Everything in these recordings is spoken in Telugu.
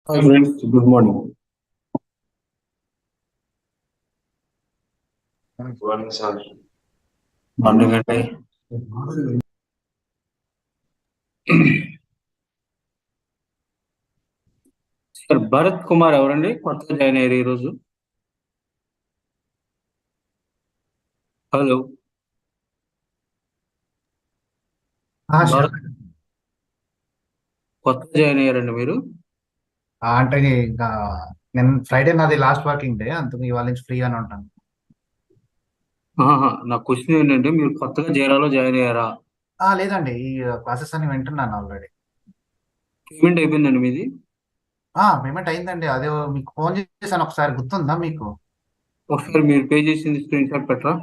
Hi friends, good morning. Morning, sir. Morning అంటే సార్ భరత్ కుమార్ ఎవరండి కొత్తగా జాయిన్ అయ్యారు ఈరోజు? హలో భరత్ కొత్తగా జాయిన్ అయ్యారండి మీరు? అంటే ఇంకా నేను ఫ్రైడే నాది లాస్ట్ వర్కింగ్ డే, అందుకు ఇవాళ నుంచి ఫ్రీగానే ఉంటాను. నా క్వశ్చన్ ఏంటంటే మీరు కొత్తగా జైరాలో జాయిన్ అయ్యారా? లేదండి, ఈ క్లాసెస్ అన్ని వింటున్నాను ఆల్రెడీ. పేమెంట్ అయిపోయిందండి మీది? పేమెంట్ అయిందండి. అదే మీకు ఫోన్ చేశాను ఒకసారి, గుర్తుందా మీకు? ఒకసారి మీరు పే చేసింది స్క్రీన్ షాట్ పెట్టరా?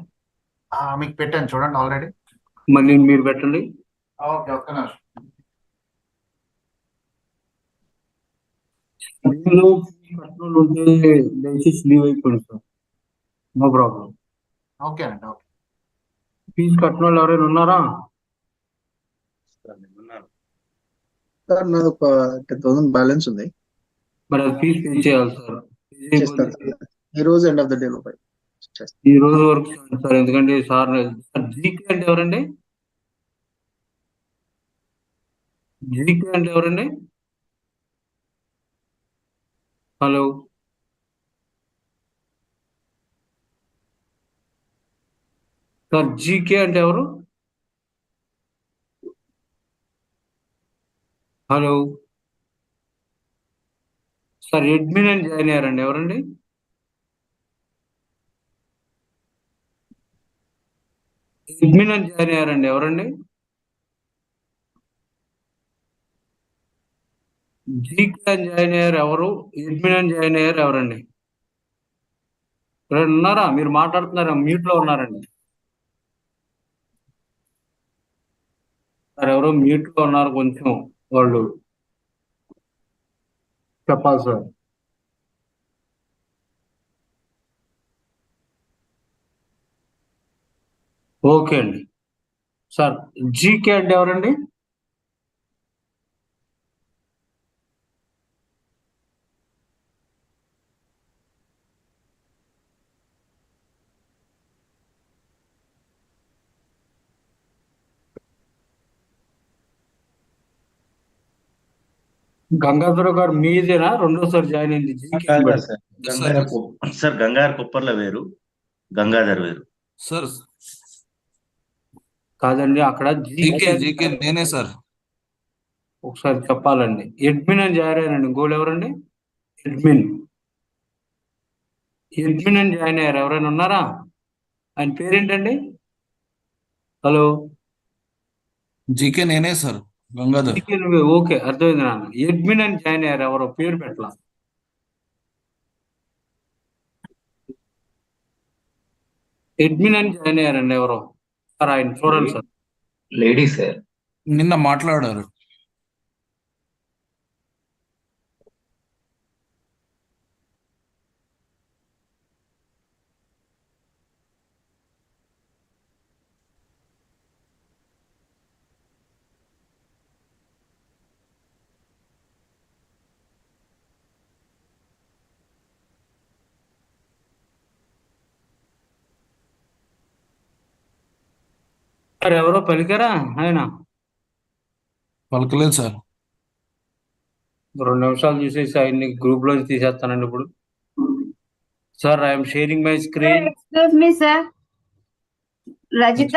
మీకు పెట్టాను చూడండి ఆల్రెడీ. మళ్ళీ మీరు పెట్టండి. ఓకే, ఒక్క నిమిషం. మీరు కట్టిన ఉంటే దయచేసి లీవ్ అయిపోయింది సార్, నో ప్రాబ్లం. ఓకే అండి, ఓకే. ఫీజు కట్టిన వాళ్ళు ఎవరైనా ఉన్నారా? సార్ నాది ఒక 10,000 బ్యాలెన్స్ ఉంది. మరి అది ఫీజు పే చేయాలి సార్. చేస్తాను సార్. ఈ రోజు ఎండ్ ఆఫ్ ద డే లోపు చేస్తాను. ఈ రోజు వరకు సార్, ఎందుకంటే సార్ జీకే అంటే ఎవరండి? జీకే అంటే ఎవరండి? హలో సార్, జీకే అంటే ఎవరు? హలో సార్, అడ్మిన్ అని జాయిన్ అయ్యారండి ఎవరండి? అడ్మిన్ అని జాయిన్ అయ్యారండి ఎవరండి? జీకే అని జాయిన్ అయ్యారు ఎవరు? అడ్మిన్ అని జాయిన్ అయ్యారు ఎవరండి? ఎవరైనా ఉన్నారా? మీరు మాట్లాడుతున్నారా? మ్యూట్ లో ఉన్నారండి సార్. ఎవరో మ్యూట్ లో ఉన్నారు, కొంచెం వాళ్ళు చెప్పాలి సార్. ఓకే అండి. సార్, జీకే అంటే ఎవరండి? గంగాధర గారు మీదేనా రెండోసారి జాయిన్ అయింది? జీకే సార్ గంగాధర్ కుప్పర్ల వేరు, గంగాధర్ వేరు సార్. కాదండి, అక్కడ జీకే నేనే సార్. ఒకసారి చెప్పాలండి. అడ్మిన్ అని జాయిన్ అయ్యారండి. ఇంకోళ్ళు ఎవరండి? అడ్మిన్ అని జాయిన్ అయ్యారు ఎవరైనా ఉన్నారా? ఆయన పేరేంటండి? హలో జీకే నేనే సార్, గంగాధర్. ఓకే, అర్థమైంది నాన్న. అడ్మిన్ అని జాయిన్ అయ్యారు ఎవరో పేరు పెట్టలా. అడ్మిన్ అని జాయిన్ అయ్యారండి ఎవరో సార్, ఆయన చూడండి సార్. Lady sir. నిన్న మాట్లాడారు. సార్ ఎవరో పలికారా? ఆయన పలకలేదు సార్. 2 నిమిషాలు చూసేసి ఆయన్ని గ్రూప్ లో తీసేస్తానండి ఇప్పుడు. Sir, I'm sharing my screen. Excuse me sir, Rajitha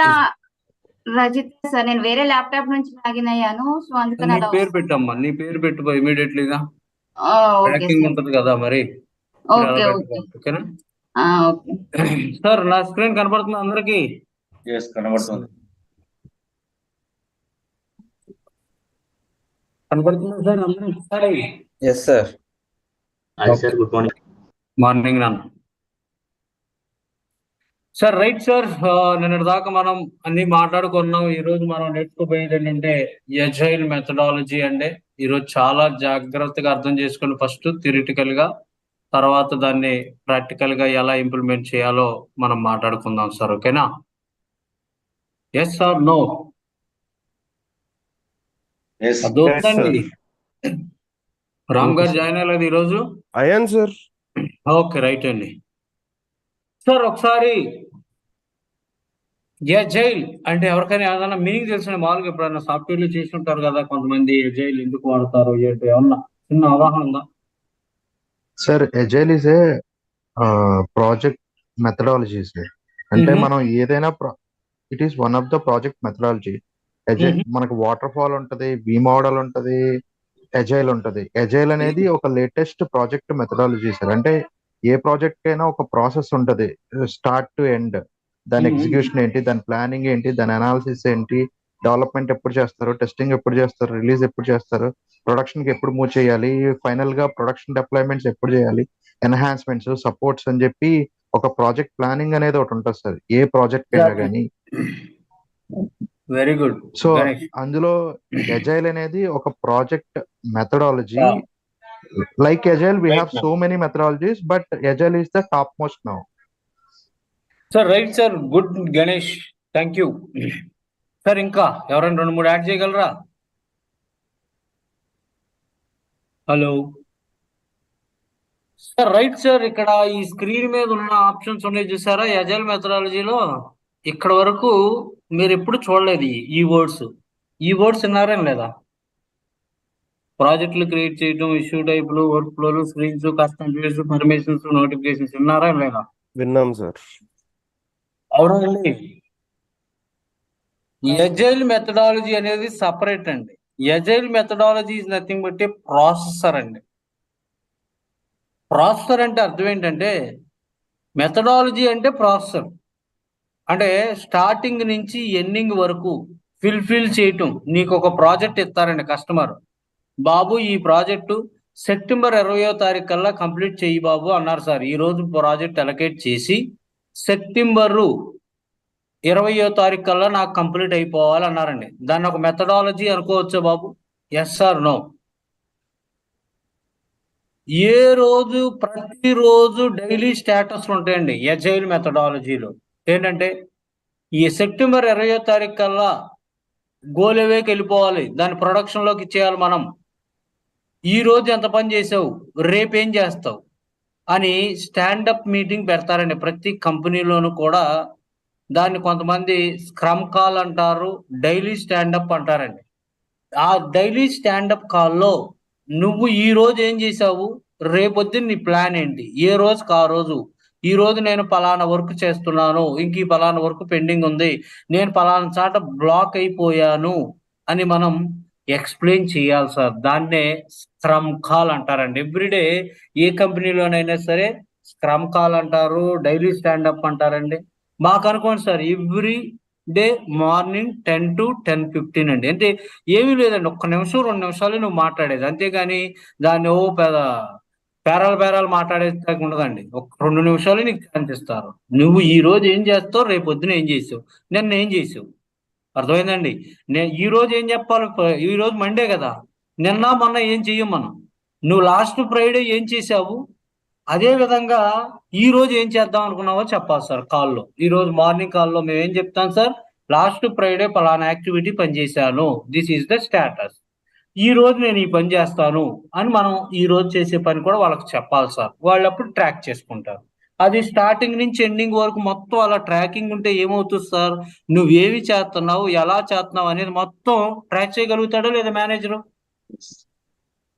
sir, నేను వేరే ల్యాప్టాప్ నుంచి లాగిన్ అయ్యాను, సో అందుకని నీ అలా పేరు పెట్టమ్మా, నీ పేరు పెట్టు ఇమీడియట్లీగా. Okay tracking sir. ఉంటది కదా మరి. ఓకే ఓకే ఓకేనా ఓకే. సార్? నా స్క్రీన్ కనపడుతుంది అందరికి? కనబడుతుంది. కనపడుతుందా సార్ అందరికి? Yes sir. Sir, good morning. Morning నాన్న. సార్ రైట్ సార్, నిన్నటి దాకా మనం అన్ని మాట్లాడుకున్నాం. ఈ రోజు మనం నేర్చుకోబోయేది ఏంటంటే ఎజైల్ మెథడాలజీ అండి. ఈరోజు చాలా జాగ్రత్తగా అర్థం చేసుకుని ఫస్ట్ థియరిటికల్ గా, తర్వాత దాన్ని ప్రాక్టికల్ గా ఎలా ఇంప్లిమెంట్ చేయాలో మనం మాట్లాడుకుందాం సార్. ఓకేనా? Yes sir, no? అదొద్దండి. రామ్ ఓకే గారు సార్. జాయిన్ అయ్యలేదు ఈరోజు? అయ్యాను సార్. ఓకే, రైట్ అండి. సార్ ఒకసారి ఎజైల్ అంటే ఎవరికైనా ఏదైనా మీనింగ్ తెలిసిన మామూలుగా ఎప్పుడైనా సాఫ్ట్వేర్లు చేస్తుంటారు కదా కొంతమంది, ఎజైల్ ఎందుకు వాడతారు ఏంటి ఏమన్నా చిన్న అవగాహన ఉందా? Sir agile is a project methodology sir. అంటే మనం ఏదైనా it is one of the project methodology. Agile మనకు వాటర్ ఫాల్ ఉంటది, వి మోడల్ ఉంటది, ఎజైల్ ఉంటది. ఎజైల్ అనేది ఒక లేటెస్ట్ ప్రాజెక్ట్ మెథడాలజీ సార్. అంటే ఏ ప్రాజెక్ట్ అయినా ఒక ప్రాసెస్ ఉంటది, స్టార్ట్ టు ఎండ్. దాని ఎగ్జిక్యూషన్ ఏంటి, దాని ప్లానింగ్ ఏంటి, దాని అనాలిసిస్ ఏంటి, డెవలప్మెంట్ ఎప్పుడు చేస్తారు, టెస్టింగ్ ఎప్పుడు చేస్తారు, రిలీజ్ ఎప్పుడు చేస్తారు, ప్రొడక్షన్ కి ఎప్పుడు మూవ్ చేయాలి, ఫైనల్ గా ప్రొడక్షన్ డిప్లాయ్మెంట్స్ ఎప్పుడు చేయాలి, ఎన్హాన్స్మెంట్స్, సపోర్ట్స్ అని చెప్పి ఒక ప్రాజెక్ట్ ప్లానింగ్ అనేది ఒకటి ఉంటుంది సార్ ఏ ప్రాజెక్ట్ అయినా కానీ. Very good. సో అందులో ఎజైల్ అనేది ఒక project methodology. Like agile we have so many methodologies, but agile is the top most now. Sir right sir, good Ganesh, thank you. Sir ఇంకా ఎవరైనా 2-3 యాడ్ చేయగలరా? Hello sir, right sir. ఇక్కడ ఈ స్క్రీన్ మీద ఉన్న ఆప్షన్స్ ఉన్నాయి చూసారా ఎజైల్ మెథడాలజీలో, ఇక్కడ వరకు మీరు ఎప్పుడు చూడలేదు ఈ వర్డ్స్. ఈ వర్డ్స్ విన్నారా లేదా? ప్రాజెక్టులు క్రియేట్ చేయడం, ఇష్యూ టైపులు, వర్క్ ఫ్లోలు, screens, custom views, permissions, notifications విన్నారా లేదా? విన్నాం సార్. అవునండి. ఎజైల్ మెథడాలజీ అనేది సపరేట్ అండి. Agile methodology is nothing but a processor అండి. ప్రాసెసర్ అంటే అర్థం ఏంటంటే, మెథడాలజీ అంటే ప్రాసెసర్ అంటే స్టార్టింగ్ నుంచి ఎండింగ్ వరకు ఫిల్ చేయటం. నీకు ఒక ప్రాజెక్ట్ ఇస్తారండి కస్టమర్, బాబు ఈ ప్రాజెక్టు సెప్టెంబర్ 20వ తారీఖు కల్లా కంప్లీట్ చేయి బాబు అన్నారు సార్. ఈ రోజు ప్రాజెక్ట్ అలొకేట్ చేసి సెప్టెంబరు 20వ తారీఖు కల్లా నాకు కంప్లీట్ అయిపోవాలి అన్నారండి. దాన్ని ఒక మెథడాలజీ అనుకోవచ్చా బాబు? Yes or no? ఏ రోజు ప్రతిరోజు డైలీ స్టేటస్లు ఉంటాయండి ఎజైల్ మెథడాలజీలో. ఏంటంటే ఈ సెప్టెంబర్ 20వ తారీఖు కల్లా గోలెవేకి వెళ్ళిపోవాలి, దాని ప్రొడక్షన్లోకి ఇచ్చేయాలి మనం. ఈ రోజు ఎంత పని చేసావు, రేపేం చేస్తావు అని స్టాండప్ మీటింగ్ పెడతారండి ప్రతి కంపెనీలోనూ కూడా. దాన్ని కొంతమంది స్క్రమ్ కాల్ అంటారు, డైలీ స్టాండప్ అంటారండి. ఆ డైలీ స్టాండప్ కాల్లో నువ్వు ఈ రోజు ఏం చేసావు, రేపొద్దున నీ ప్లాన్ ఏంటి, ఏ రోజుకి ఆ రోజు. ఈ రోజు నేను పలానా వర్క్ చేస్తున్నాను, ఇంక ఈ పలానా వర్క్ పెండింగ్ ఉంది, నేను పలానా చాట బ్లాక్ అయిపోయాను అని మనం ఎక్స్ప్లెయిన్ చేయాలి సార్. దాన్నే స్క్రమ్ కాల్ అంటారండి. ఎవ్రీడే ఏ కంపెనీలోనైనా సరే స్క్రమ్ కాల్ అంటారు, డైలీ స్టాండప్ అంటారండి. మాకు అనుకోండి sir, every day morning 10 to 10:15 అండి. అంటే ఏమీ లేదండి, 1 నిమిషం 2 నిమిషాలు నువ్వు మాట్లాడేది, అంతేగాని దాన్ని ఓ పేరాలు మాట్లాడేది ఉండదండి. ఒక 2 నిమిషాలు నీకు ఛాన్స్ ఇస్తారు. నువ్వు ఈ రోజు ఏం చేస్తావు, రేపు పొద్దున ఏం చేసావు, నిన్న ఏం చేసావు. అర్థమైందండి? ఈ రోజు ఏం చెప్పాలి, ఈ రోజు మండే కదా, నిన్న మొన్న ఏం చెయ్యం మనం. నువ్వు లాస్ట్ ఫ్రైడే ఏం చేసావు, అదే విధంగా ఈ రోజు ఏం చేద్దాం అనుకున్నావో చెప్పాలి సార్ కాల్లో. ఈ రోజు మార్నింగ్ కాల్లో మేము ఏం చెప్తాం సార్, లాస్ట్ ఫ్రైడే పలానా యాక్టివిటీ పనిచేశాను, దిస్ ఈస్ ద స్టేటస్. ఈ రోజు నేను ఈ పని చేస్తాను అని మనం ఈ రోజు చేసే పని కూడా వాళ్ళకి చెప్పాలి సార్. వాళ్ళు అప్పుడు ట్రాక్ చేసుకుంటారు. అది స్టార్టింగ్ నుంచి ఎండింగ్ వరకు మొత్తం అలా ట్రాకింగ్ ఉంటే ఏమవుతుంది సార్, నువ్వేవి చేస్తున్నావు, ఎలా చేస్తున్నావు అనేది మొత్తం ట్రాక్ చేయగలుగుతాడా లేదా మేనేజరు?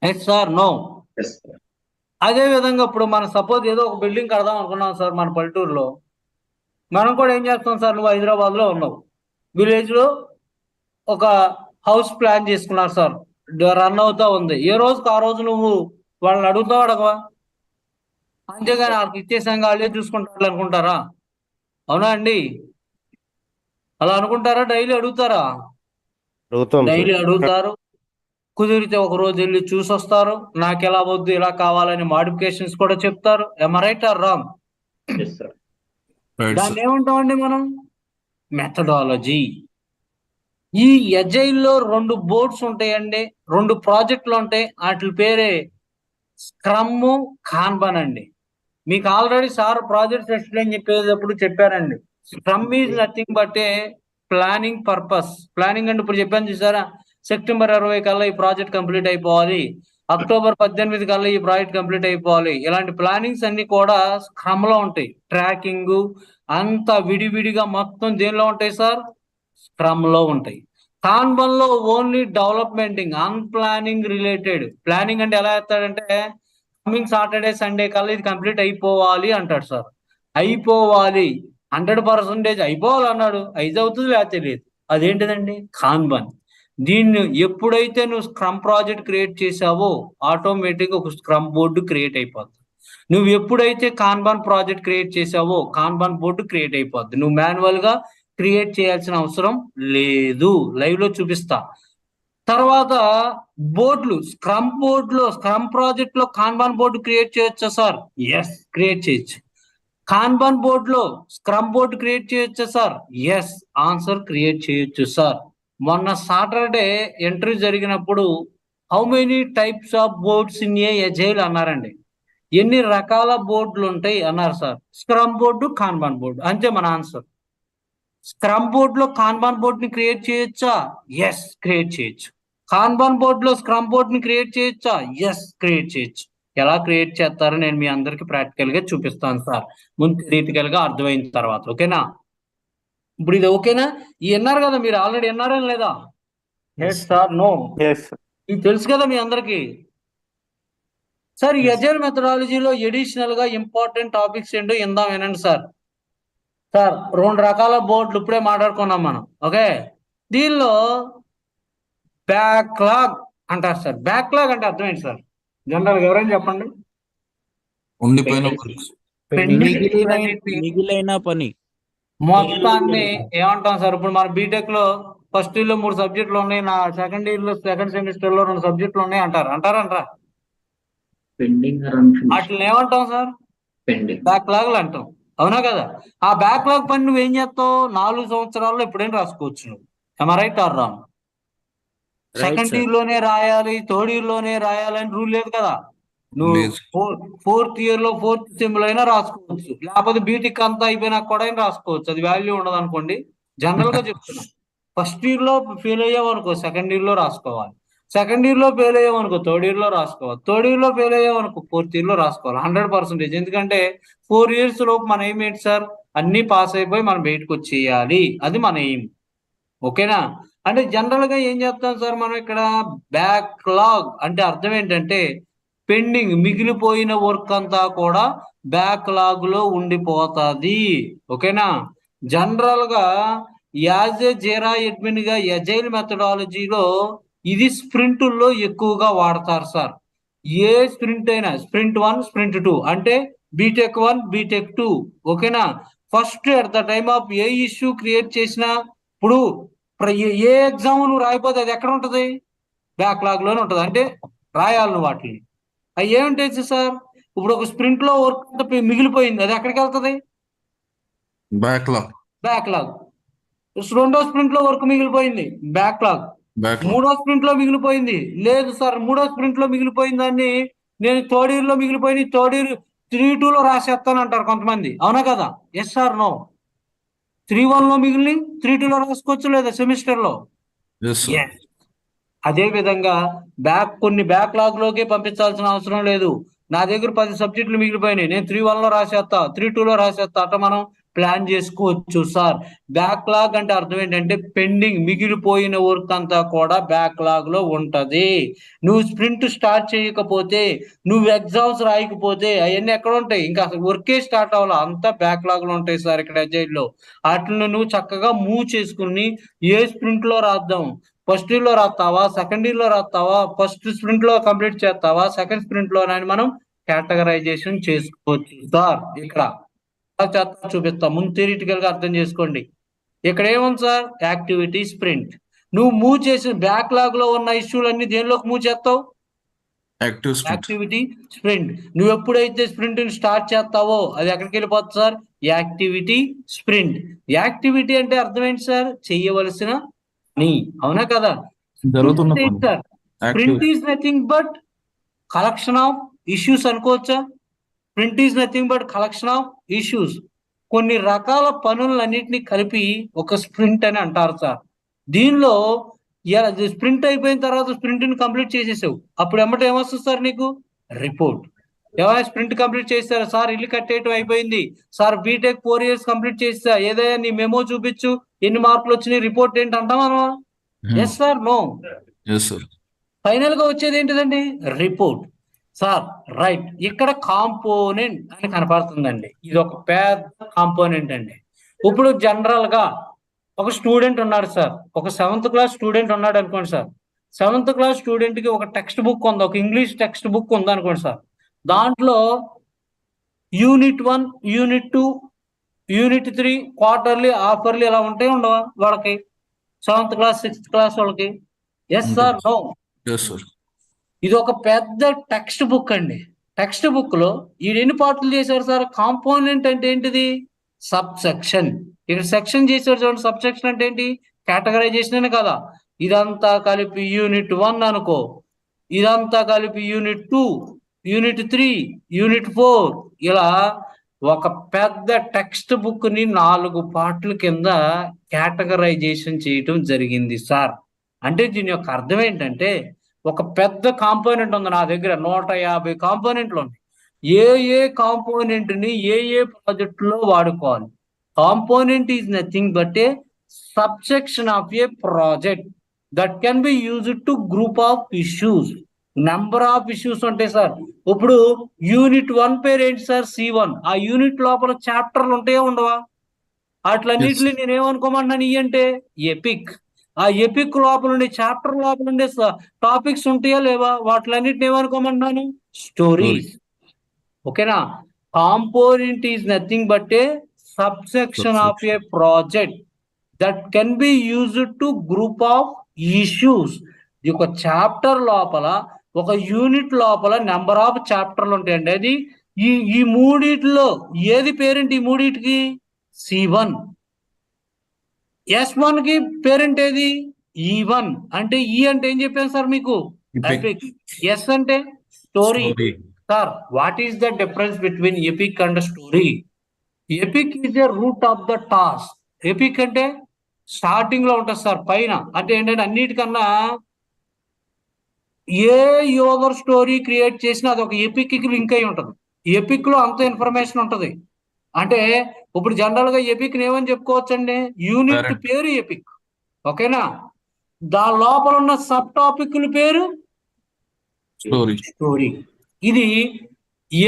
Yes sir, no? అదే విధంగా ఇప్పుడు మనం సపోజ్ ఏదో ఒక బిల్డింగ్ కడదాం అనుకున్నాం సార్ మన పల్లెటూరులో. మనం కూడా ఏం చేస్తాం సార్, నువ్వు హైదరాబాద్ లో ఉన్నావు, విలేజ్ లో ఒక హౌస్ ప్లాన్ చేసుకున్నారు సార్, రన్ అవుతా ఉంది. ఏ రోజుకి ఆ రోజు నువ్వు వాళ్ళని అడుగుతావు అడగవా? అంతేగాని వాళ్ళకి ఇచ్చేసాం వాళ్ళే చూసుకుంటారు అనుకుంటారా? అవునా అండి? అలా అనుకుంటారా? డైలీ అడుగుతారా? డైలీ అడుగుతారు. కుదిరితే ఒక రోజు వెళ్ళి చూసి వస్తారు, నాకు ఎలా వద్దు ఇలా కావాలని మాడిఫికేషన్స్ కూడా చెప్తారు. Right are wrong? దాన్ని ఏమంటామండి మనం? మెథడాలజీ. ఈ ఎజైల్లో 2 బోర్డ్స్ ఉంటాయండి, 2 ప్రాజెక్టులు ఉంటాయి. వాటి పేరే స్క్రమ్, కాన్బాన్ అండి. మీకు ఆల్రెడీ సార్ ప్రాజెక్ట్ ఎక్స్ప్లెయిన్ చెప్పేటప్పుడు చెప్పారండి. Scrum is nothing but A planning purpose. Planning అంటే ఇప్పుడు చెప్పాను చూసారా, సెప్టెంబర్ 20 కల్లా ఈ ప్రాజెక్ట్ కంప్లీట్ అయిపోవాలి, అక్టోబర్ 18 కల్లా ఈ ప్రాజెక్ట్ కంప్లీట్ అయిపోవాలి. ఇలాంటి ప్లానింగ్స్ అన్ని కూడా స్క్రమ్ లో ఉంటాయి. ట్రాకింగ్ అంతా విడివిడిగా మొత్తం దేనిలో ఉంటాయి సార్? స్క్రమ్ లో ఉంటాయి. కాన్బన్ లో ఓన్లీ డెవలప్మెంటింగ్, అన్ప్లానింగ్ రిలేటెడ్. ప్లానింగ్ అంటే ఎలా చేస్తాడంటే కమింగ్ సాటర్డే సండే కల్లా ఇది కంప్లీట్ అయిపోవాలి అంటాడు సార్. అయిపోవాలి 100% అయిపోవాలి అన్నాడు, అయితే అవుతుంది లేదా తెలియదు. అదేంటిదండి? కాన్బన్. దీన్ని ఎప్పుడైతే నువ్వు స్క్రమ్ ప్రాజెక్ట్ క్రియేట్ చేసావో ఆటోమేటిక్ ఒక స్క్రమ్ బోర్డు క్రియేట్ అయిపోద్ది. నువ్వు ఎప్పుడైతే కాన్బాన్ ప్రాజెక్ట్ క్రియేట్ చేసావో కాన్బాన్ బోర్డు క్రియేట్ అయిపోద్ది. నువ్వు మాన్యువల్ గా క్రియేట్ చేయాల్సిన అవసరం లేదు. లైవ్ లో చూపిస్తా. తర్వాత బోర్డులు, స్క్రమ్ బోర్డులో స్క్రమ్ ప్రాజెక్ట్ లో కాన్బాన్ బోర్డు క్రియేట్ చేయొచ్చా సార్? ఎస్, క్రియేట్ చేయొచ్చు. కాన్బాన్ బోర్డులో స్క్రమ్ బోర్డు క్రియేట్ చేయొచ్చా సార్? ఎస్, ఆన్సర్ క్రియేట్ చేయొచ్చు సార్. మొన్న సాటర్డే ఇంటర్వ్యూ జరిగినప్పుడు how many types of boards in a agile అన్నారండి. ఎన్ని రకాల బోర్డులు ఉంటాయి అన్నారు సార్. స్క్రమ్ బోర్డు, కాన్బాన్ బోర్డు, అంతే మన ఆన్సర్. స్క్రమ్ బోర్డ్ లో కాన్బాన్ బోర్డ్ ని క్రియేట్ చేయొచ్చా? ఎస్, క్రియేట్ చేయొచ్చు. కాన్బాన్ బోర్డ్ లో స్క్రమ్ బోర్డ్ ని క్రియేట్ చేయొచ్చా? ఎస్, క్రియేట్ చేయొచ్చు. ఎలా క్రియేట్ చేస్తారో నేను మీ అందరికి ప్రాక్టికల్ గా చూపిస్తాను సార్, ముందు థియరిటికల్ గా అర్థమైన తర్వాత. ఓకేనా? ఇప్పుడు ఇది ఓకేనా? ఈ విన్నారు కదా మీరు, ఆల్రెడీ విన్నారా లేదా? Yes sir, no? ఇది తెలుసు కదా మీ అందరికి. సార్ ఈ అజైల్ మెథడాలజీలో ఎడిషనల్ గా ఇంపార్టెంట్ టాపిక్స్ ఏంటో ఇందాం వినండి సార్. సార్ 2 రకాల బోర్డులు ఇప్పుడే మాట్లాడుకున్నాం మనం. ఓకే, దీనిలో బ్యాక్లాగ్ అంటారు సార్. బ్యాక్లాగ్ అంటే అర్థమైంది సార్ జనరల్ ఎవరైనా చెప్పండి. ఉండిపోయిన మిగిలిన పని మొత్తాన్ని ఏమంటాం సార్? ఇప్పుడు మన బీటెక్ లో ఫస్ట్ ఇయర్ లో 3 సబ్జెక్టులు ఉన్నాయి, నా సెకండ్ ఇయర్ లో సెకండ్ సెమిస్టర్ లో 2 సబ్జెక్టులు ఉన్నాయి అంటారు. అంటారా? వాటిని ఏమంటాం సార్? బ్యాక్లాగ్లు అంటాం. అవునా కదా? ఆ బ్యాక్లాగ్ పని నువ్వేం చేస్తావు? 4 సంవత్సరాల్లో ఎప్పుడైనా రాసుకోవచ్చు నువ్వు. Right are wrong? Second year లోనే రాయాలి, థర్డ్ ఇయర్ లోనే రాయాలని రూల్ లేదు కదా. నువ్వు 4th ఇయర్ లో 4th సెమ్ లో అయినా రాసుకోవచ్చు, లేకపోతే బీటెక్ అంతా అయిపోయినా కూడా రాసుకోవచ్చు. అది వాల్యూ ఉండదు అనుకోండి. జనరల్ గా చెప్తున్నా, ఫస్ట్ ఇయర్ లో ఫెయిల్ అయ్యావు అనుకో సెకండ్ ఇయర్ లో రాసుకోవాలి, సెకండ్ ఇయర్ లో ఫెయిల్ అయ్యావు అనుకో థర్డ్ ఇయర్ లో రాసుకోవాలి, థర్డ్ ఇయర్ లో ఫెయిల్ అయ్యావు అనుకో 4th ఇయర్ లో రాసుకోవాలి. 100%. ఎందుకంటే 4 years లోపు మన ఎయిమ్ ఏంటి సార్? అన్ని పాస్ అయిపోయి మనం బయటకు వచ్చేయాలి, అది మన ఎయిమ్. ఓకేనా? అంటే జనరల్ గా ఏం చేస్తాం సార్ మనం ఇక్కడ? బ్యాక్లాగ్ అంటే అర్థం ఏంటంటే పెండింగ్, మిగిలిపోయిన వర్క్ అంతా కూడా బ్యాక్లాగ్ లో ఉండిపోతుంది. ఓకేనా? జనరల్ గా యాజ్ ఏ జీరా అడ్మిన్ గా ఎజైల్ మెథడాలజీలో ఇది స్ప్రింటుల్లో ఎక్కువగా వాడతారు సార్. ఏ స్ప్రింట్ అయినా స్ప్రింట్ 1, స్ప్రింట్ 2 అంటే బీటెక్ 1, బీటెక్ 2. ఓకేనా? First at the time of A issue create చేసినా, ఇప్పుడు ఏ ఎగ్జామ్ నువ్వు రాయిపోతే అది ఎక్కడ ఉంటది? బ్యాక్లాగ్ లోనే ఉంటది. అంటే రాయాలి నువ్వు వాటిని. అవి ఏమిటి సార్? ఇప్పుడు ఒక స్ప్రింట్ లో వర్క్ మిగిలిపోయింది, అది ఎక్కడికి వెళ్తది? బ్యాక్లాగ్. రెండో స్ప్రింట్ లో వర్క్ మిగిలిపోయింది, బ్యాక్లాగ్. మూడో స్ప్రింట్ లో మిగిలిపోయింది, లేదు సార్ మూడో స్ప్రింట్ లో మిగిలిపోయిన దాన్ని నేను థర్డ్ ఇయర్ లో మిగిలిపోయింది, థర్డ్ ఇయర్ 3-2 లో రాసేస్తాను అంటారు కొంతమంది. అవునా కదా? Yes sir, no? 3-1 లో మిగిలి 3-2 లో రాసుకోవచ్చు లేదా సెమిస్టర్ లో? అదే విధంగా కొన్ని బ్యాక్లాగ్ లోకి పంపించాల్సిన అవసరం లేదు. నా దగ్గర 10 సబ్జెక్టులు మిగిలిపోయినాయి, నేను 3-1 లో రాసేస్తా, 3-2 లో రాసేస్తా, అట్లా మనం ప్లాన్ చేసుకోవచ్చు సార్. బ్యాక్లాగ్ అంటే అర్థం ఏంటంటే పెండింగ్, మిగిలిపోయిన వర్క్ అంతా కూడా బ్యాక్లాగ్ లో ఉంటది. నువ్వు స్ప్రింట్ స్టార్ట్ చేయకపోతే, నువ్వు ఎగ్జామ్స్ రాయకపోతే అవన్నీ ఎక్కడ ఉంటాయి? ఇంకా అసలు వర్కే స్టార్ట్ అవ్వాలి, అంతా బ్యాక్లాగ్ లో ఉంటాయి సార్ ఇక్కడ అజైల్లో. వాటిని నువ్వు చక్కగా మూవ్ చేసుకుని ఏ స్ప్రింట్ లో రాద్దాం, ఫస్ట్ ఇయర్ లో రాస్తావా, సెకండ్ ఇయర్ లో రాస్తావా, ఫస్ట్ స్ప్రింట్ లో కంప్లీట్ చేస్తావా, సెకండ్ స్ప్రింట్ లో మనం కేటగరైజేషన్ చేసుకోవచ్చు సార్. ఇక్కడ చూపిస్తా, ముందు థియరిటికల్ గా అర్థం చేసుకోండి. ఇక్కడ ఏముంది సార్? Activity sprint. నువ్వు మూవ్ చేసిన బ్యాక్లాగ్ లో ఉన్న ఇష్యూలన్నీ దేనిలోకి మూవ్ చేస్తావు? Activity sprint. నువ్వు ఎప్పుడైతే స్ప్రింట్ ని స్టార్ట్ చేస్తావో అది ఎక్కడికి వెళ్ళిపోతుంది సార్? Activity sprint. యాక్టివిటీ అంటే అర్థం ఏంటి సార్? చెయ్యవలసిన పని. అవునా కదా? Sprint is nothing but collection of issues అనుకోవచ్చా? Sprint is nothing but collection of issues. కొన్ని రకాల పనులన్నింటినీ కలిపి ఒక స్ప్రింట్ అని అంటారు సార్. దీనిలో స్ప్రింట్ అయిపోయిన తర్వాత స్ప్రింట్ ని కంప్లీట్ చేసేసావు, అప్పుడు ఎమ్మట ఏమొస్తుంది సార్ నీకు? రిపోర్ట్. ఏమైనా స్ప్రింట్ కంప్లీట్ చేస్తారు సార్, ఇల్లు కట్టేయటం అయిపోయింది సార్, బీటెక్ 4 years కంప్లీట్ చేస్తా, ఏదైనా నీ మెమో చూపించు, ఎన్ని మార్కులు వచ్చినాయి, రిపోర్ట్ ఏంటి అంటాం మనం? Yes sir, no. Yes sir. Final గా వచ్చేది ఏంటిదండి? రిపోర్ట్. సార్ రైట్, ఇక్కడ కాంపోనెంట్ అని కనపడుతుందండి, ఇది ఒక పెద్ద కాంపోనెంట్ అండి. ఇప్పుడు జనరల్ గా ఒక స్టూడెంట్ ఉన్నాడు సార్, ఒక 7th class స్టూడెంట్ ఉన్నాడు అనుకోండి సార్. 7th class స్టూడెంట్ కి ఒక టెక్స్ట్ బుక్ ఉంది, ఒక ఇంగ్లీష్ టెక్స్ట్ బుక్ ఉంది అనుకోండి సార్. దాంట్లో unit 1, unit 2, unit 3 quarterly, half yearly ఇలా ఉంటాయి ఉండవా వాళ్ళకి? 7th class 6th class వాళ్ళకి? Yes sir, no. Yes sir. ఇది ఒక పెద్ద టెక్స్ట్ బుక్ అండి. టెక్స్ట్ బుక్ లో ఈ ఎన్ని పార్ట్లు చేశారు సార్? కాంపోనెంట్ అంటే ఏంటిది? Sub section. ఇక్కడ సెక్షన్ చేశారు చూడండి. సబ్ సెక్షన్ అంటే ఏంటి? కేటగరైజేషన్ అనే కదా. ఇదంతా కలిపి యూనిట్ 1 అనుకో, ఇదంతా కలిపి యూనిట్ 2, యూనిట్ 3, యూనిట్ 4, ఇలా ఒక పెద్ద టెక్స్ట్ బుక్ ని 4 పార్ట్ల కింద కేటగరైజేషన్ చేయటం జరిగింది సార్. అంటే దీని యొక్క అర్థం ఏంటంటే, ఒక పెద్ద కాంపోనెంట్ ఉంది నా దగ్గర, 150 కాంపోనెంట్లు ఉన్నాయి. ఏ కాంపోనెంట్ ని ఏ ప్రాజెక్ట్ లో వాడుకోవాలి? Component is nothing but A subsection of A project that can be used to group of issues. Number of issues ఉంటాయి సార్. ఇప్పుడు యూనిట్ 1 పేరు ఏంటి సార్? C1. ఆ యూనిట్ లోపల చాప్టర్లు ఉంటాయో ఉండవా? అట్లన్నిటిని నేనేమనుకోమంటున్నాను? ఈ అంటే ఎపిక్. ఆ ఎపిక్ లోపల ఉండే, చాప్టర్ లోపల ఉండే టాపిక్స్ ఉంటాయా లేవా? వాటిలన్నిటిని ఏమనుకోమంటున్నాను? స్టోరీస్. ఓకేనా? Component is nothing but A subsection of A project that can be used to group of issues. ఈ ఒక చాప్టర్ లోపల, ఒక యూనిట్ లోపల నెంబర్ ఆఫ్ చాప్టర్లు ఉంటాయండి. అది ఈ మూడిట్లో ఏది పేరెంట్? ఈ మూడిటికి C1. S1 కి పేరెంట్ ఏది? E1. అంటే ఈ అంటే ఏం చెప్పాను సార్ మీకు? ఎపిక్. ఎస్ అంటే story. Sir, what is the difference between epic and story? Epic is a root of the task. Epic అంటే స్టార్టింగ్ లో ఉంటుంది సార్, పైన. అంటే ఏంటంటే అన్నిటికన్నా ఏ యోగర్ స్టోరీ క్రియేట్ చేసినా అది ఒక ఎపిక్ కి లింక్ అయి ఉంటుంది. ఎపిక్ లో అంత ఇన్ఫర్మేషన్ ఉంటుంది. అంటే ఇప్పుడు జనరల్ గా ఎపిక్ ఏమని చెప్పుకోవచ్చండి? యూనిట్ పేరు ఎపిక్. ఓకేనా? దాని లోపల ఉన్న సబ్ టాపిక్ల పేరు స్టోరీ. ఇది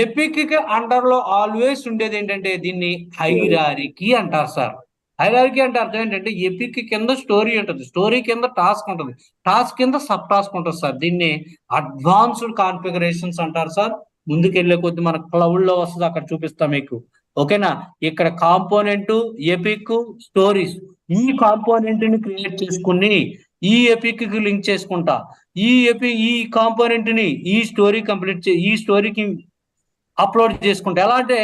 ఎపిక్ కి అండర్ లో ఆల్వేస్ ఉండేది ఏంటంటే దీన్ని హైరార్కీ అంటారు సార్. హైరార్కీ అంటే అర్థం ఏంటంటే ఎపిక్ కింద స్టోరీ ఉంటుంది, స్టోరీ కింద టాస్క్ ఉంటుంది, టాస్క్ కింద సబ్ టాస్క్ ఉంటుంది సార్. దీన్ని అడ్వాన్స్డ్ కాన్ఫిగరేషన్స్ అంటారు సార్. ముందుకెళ్లే కొద్ది మన క్లౌడ్ లో వస్తుంది, అక్కడ చూపిస్తా మీకు. ఓకేనా? ఇక్కడ కాంపోనెంట్, ఎపిక్, స్టోరీస్. ఈ కాంపోనెంట్ ని క్రియేట్ చేసుకుని ఈ ఎపిక్ కి లింక్ చేసుకుంటా, ఈ కాంపోనెంట్ ని ఈ స్టోరీ ఈ స్టోరీకి అప్లోడ్ చేసుకుంటా. ఎలా అంటే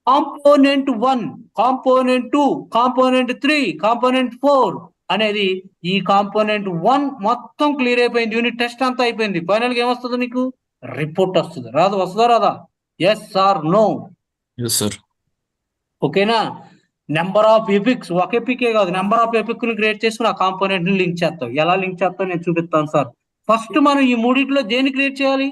కాంపోనెంట్ 1, కాంపోనెంట్ 2, కాంపోనెంట్ 3, కాంపోనెంట్ 4 అనేది ఈ కాంపోనెంట్ 1 మొత్తం క్లియర్ అయిపోయింది. యూనిట్ టెస్ట్ అంతా అయిపోయింది. ఫైనల్ గా ఏమొస్తుంది నీకు? రిపోర్ట్ వస్తుంది. రాదు? వస్తుందా రాదా? Yes or no? Yes sir. ఓకేనా? నెంబర్ ఆఫ్ ఎపిక్స్, ఒక ఎపికే కాదు, నెంబర్ ఆఫ్ ఎపిక్ ని క్రియేట్ చేసుకుని ఆ కాంపోనెంట్ ని లింక్ చేస్తాం. ఎలా లింక్ చేస్తాం నేను చూపిస్తాను సార్. ఫస్ట్ మనం ఈ మూడిట్లో దేన్ని క్రియేట్ చేయాలి?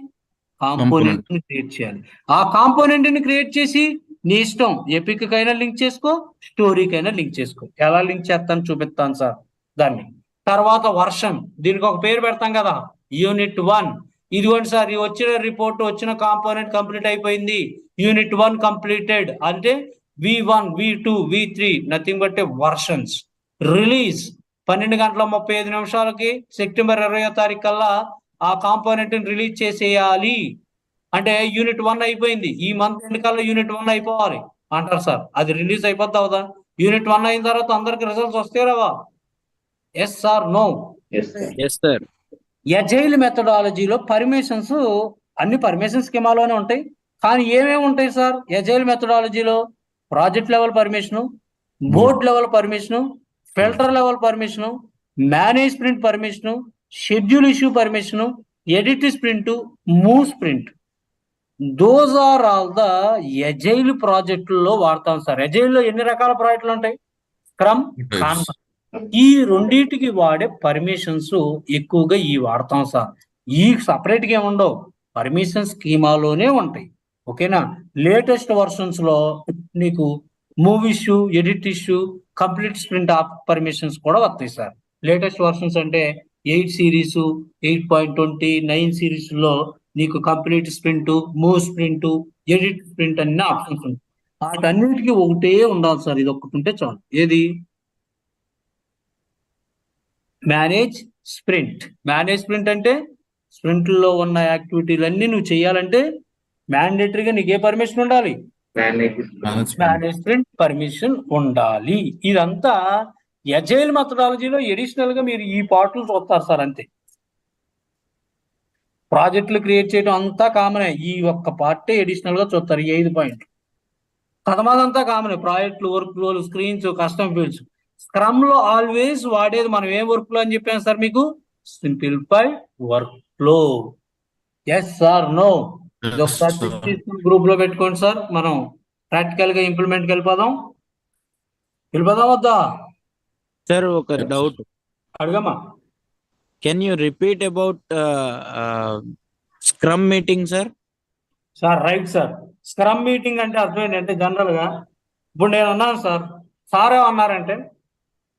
కాంపోనెంట్ ని క్రియేట్ చేయాలి. ఆ కాంపోనెంట్ ని క్రియేట్ చేసి నీ ఇష్టం, ఎపిక్ కైనా లింక్ చేసుకో, స్టోరీకైనా లింక్ చేసుకో. ఎలా లింక్ చేస్తాను చూపిస్తాను సార్ దాన్ని. తర్వాత వర్షన్, దీనికి ఒక పేరు పెడతాం కదా, యూనిట్ 1. ఇదిగోండి సార్, ఈ వచ్చిన రిపోర్ట్, వచ్చిన కాంపోనెంట్ కంప్లీట్ అయిపోయింది, యూనిట్ 1 కంప్లీటెడ్. అంటే V1, V2, V3 nothing but versions. Release 12:35 September 20వ తారీఖు కల్లా ఆ కాంపోనెంట్ ని రిలీజ్ చేసేయాలి. అంటే యూనిట్ 1 అయిపోయింది, ఈ మంత్ ఎండ్ కల్లా యూనిట్ 1 అయిపోవాలి అంటారు సార్. అది రిలీజ్ అయిపోద్ది అవుదా? యూనిట్ 1 అయిన తర్వాత అందరికి రిజల్ట్స్ వస్తాయి రావా? Yes or no? ఎజైల్ మెథడాలజీలో పర్మిషన్స్, అన్ని పర్మిషన్ స్కీమాలోనే ఉంటాయి. కానీ ఏమేమి ఉంటాయి సార్ ఎజైల్ మెథడాలజీలో? Project level permission, board level permission, filter level permission, manage sprint permission, schedule issue permission, edit sprint, move sprint. Those are all the agile ప్రాజెక్టుల్లో వాడతాం సార్. ఎజైల్ లో ఎన్ని రకాల ప్రాజెక్టులు ఉంటాయి? Scrum, conference. ఈ రెండింటికి వాడే పర్మిషన్స్ ఎక్కువగా ఈ వాడతాం సార్. ఈ సపరేట్ గా ఏముండవు, పర్మిషన్ స్కీమాలోనే ఉంటాయి. ఓకేనా. లేటెస్ట్ వర్షన్స్ లో నీకు move issue, edit issue, complete sprint of permissions కూడా వస్తాయి సార్. లేటెస్ట్ వర్షన్స్ అంటే 8 సిరీస్, 8.20, 9 సిరీస్ లో నీకు complete sprint, move sprint, edit sprint అన్ని ఆప్షన్స్ ఉంటాయి. వాటన్నిటికీ ఒకటే ఉండాలి సార్. ఇది ఒక్కటి ఉంటే చాలు. ఏది? Manage sprint. మేనేజ్ స్ప్రింట్ అంటే స్ప్రింట్ లో ఉన్న యాక్టివిటీలన్నీ నువ్వు చేయాలంటే మ్యాండేటరీగా నీకు ఏ పర్మిషన్ ఉండాలి? మేనేజ్ స్ప్రింట్ పర్మిషన్ ఉండాలి. ఇదంతా ఎజైల్ మెథడాలజీలో ఎడిషనల్ గా మీరు ఈ పార్ట్లు చూస్తారు సార్. అంతే. ప్రాజెక్టులు క్రియేట్ చేయడం అంతా కామనే, ఈ ఒక్క పార్టే ఎడిషనల్ గా చూస్తారు. ఈ 5 పాయింట్లు కథమాదంతా కామనే. ప్రాజెక్టులు, వర్క్ ఫ్లోలు, స్క్రీన్స్, కస్టమ్ ఫీల్డ్స్. స్క్రమ్ లో ఆల్వేస్ వాడేది మనం ఏం వర్క్ ఫ్లో అని చెప్పాను సార్ మీకు? Simplify workflow. Yes sir, no? ఇది ఒకసారి తీసుకుని గ్రూప్ లో పెట్టుకోండి సార్. మనం ప్రాక్టికల్ గా ఇంప్లిమెంట్ కి వెళ్ళిపోదాం వద్దా? సార్ ఒక డౌట్, అడగమ్మా. Can you repeat about scrum meeting sir? Sir right sir. Scrum meeting అంటే అర్థం ఏంటంటే జనరల్ గా ఇప్పుడు నేను అన్నాను సార్, సార్ ఏమన్నారంటే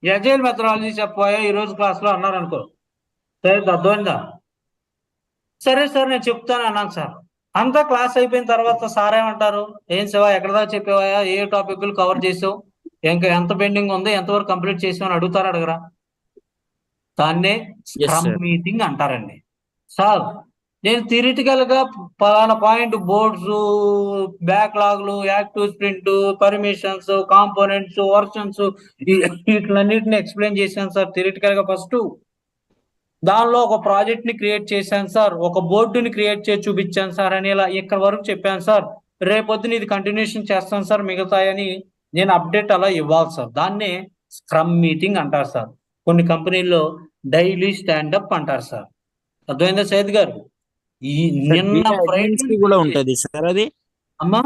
ఎజైల్ మెథడాలజీ చెప్పబోయా ఈ రోజు క్లాస్ లో అన్నారు అనుకో. సరే, అర్థమైందా? సరే సార్ నేను చెప్తాను అన్నాను సార్. అంతా క్లాస్ అయిపోయిన తర్వాత సార్ ఏమంటారు? ఏం శివ ఎక్కడ దాకా చెప్పావా, ఏ టాపిక్లు కవర్ చేసావు, ఇంకా ఎంత పెండింగ్ ఉంది, ఎంతవరకు కంప్లీట్ చేసావు అని అడుగుతారా అడగరా? దాన్నే స్క్రమ్ మీటింగ్ అంటారండి. సార్ నేను థియరిటికల్ గా పలానా పాయింట్ బోర్డ్స్, బ్యాక్లాగ్లు, active sprint, permissions, components, versions వీటిలన్నిటిని ఎక్స్ప్లెయిన్ చేశాను సార్ థియరిటికల్ గా. ఫస్ట్ దానిలో ఒక ప్రాజెక్ట్ ని క్రియేట్ చేశాను సార్, ఒక బోర్డుని క్రియేట్ చేసి చూపించాను సార్ అని ఇలా ఇక్కడ వరకు చెప్పాను సార్. రేపొద్దున ఇది కంటిన్యూషన్ చేస్తాను సార్ మిగతాయని నేను అప్డేట్ అలా ఇవ్వాలి సార్. దాన్నే స్క్రమ్ మీటింగ్ అంటారు సార్. కొన్ని కంపెనీల్లో డైలీ స్టాండప్ అంటారు సార్. అర్థమైందా సైద్ గారు? ఈ నిన్న ఫ్రైడే కూడా ఉంటది సార్ అది? అమ్మా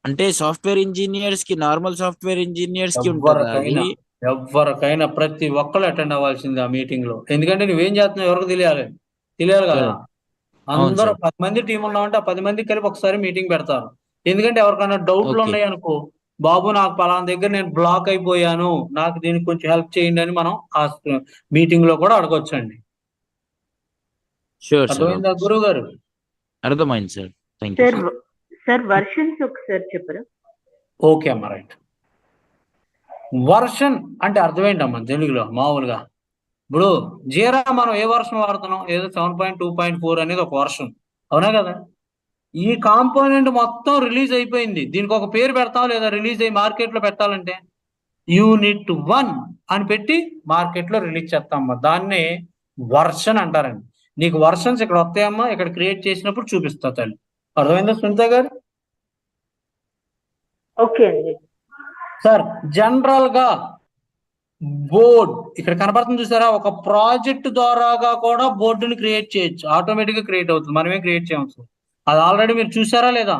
అంటే సాఫ్ట్వేర్ ఇంజనీర్స్ కి, నార్మల్ సాఫ్ట్వేర్ ఇంజనీర్స్ కి ఉంటుందా? ఎవరికైనా ప్రతి ఒక్కరు అటెండ్ అవ్వాల్సింది ఆ మీటింగ్ లో. ఎందుకంటే నువ్వేం చేస్తున్నావు ఎవరికి తెలియాలి కదా. అందరూ 10 మంది టీం ఉన్నామంటే ఆ 10 మంది కలిపి ఒకసారి మీటింగ్ పెడతారు. ఎందుకంటే ఎవరికైనా డౌట్లు ఉన్నాయి అనుకో, బాబు నాకు పలానా దగ్గర నేను బ్లాక్ అయిపోయాను, నాకు దీనికి కొంచెం హెల్ప్ చేయండి అని మనం ఆ మీటింగ్ లో కూడా అడగొచ్చండి. అర్థమైందా గురువు గారు? అర్థమైంది sir. Thank you sir. Versions ఒకసారి చెప్పరా? ఓకే అమ్మా, రైట్. వర్షన్ అంటే అర్థం ఏంటమ్మా తెలుగులో మామూలుగా? ఇప్పుడు జీరా మనం ఏ వర్షన్ వాడుతున్నాం? ఏదో 7.2.4 అనేది ఒక వర్షన్, అవునా కదా? ఈ కాంపోనెంట్ మొత్తం రిలీజ్ అయిపోయింది, దీనికి ఒక పేరు పెడతాం లేదా? రిలీజ్ అయ్యి మార్కెట్ లో పెట్టాలంటే యూనిట్ 1 అని పెట్టి మార్కెట్ లో రిలీజ్ చేస్తామమ్మా. దాన్నే వర్షన్ అంటారండి. నీకు వర్షన్స్ ఇక్కడ వస్తాయమ్మా, ఇక్కడ క్రియేట్ చేసినప్పుడు చూపిస్తా తల్లి. అర్థమైందా సునీత గారు? ఓకే అండి. సార్ జనరల్ గా బోర్డ్ ఇక్కడ కనపడుతుంది చూసారా? ఒక ప్రాజెక్ట్ ద్వారాగా కూడా బోర్డుని క్రియేట్ చేయొచ్చు, ఆటోమేటిక్ గా క్రియేట్ అవుతుంది, మనమే క్రియేట్ చేయవచ్చు. అది ఆల్రెడీ మీరు చూసారా లేదా?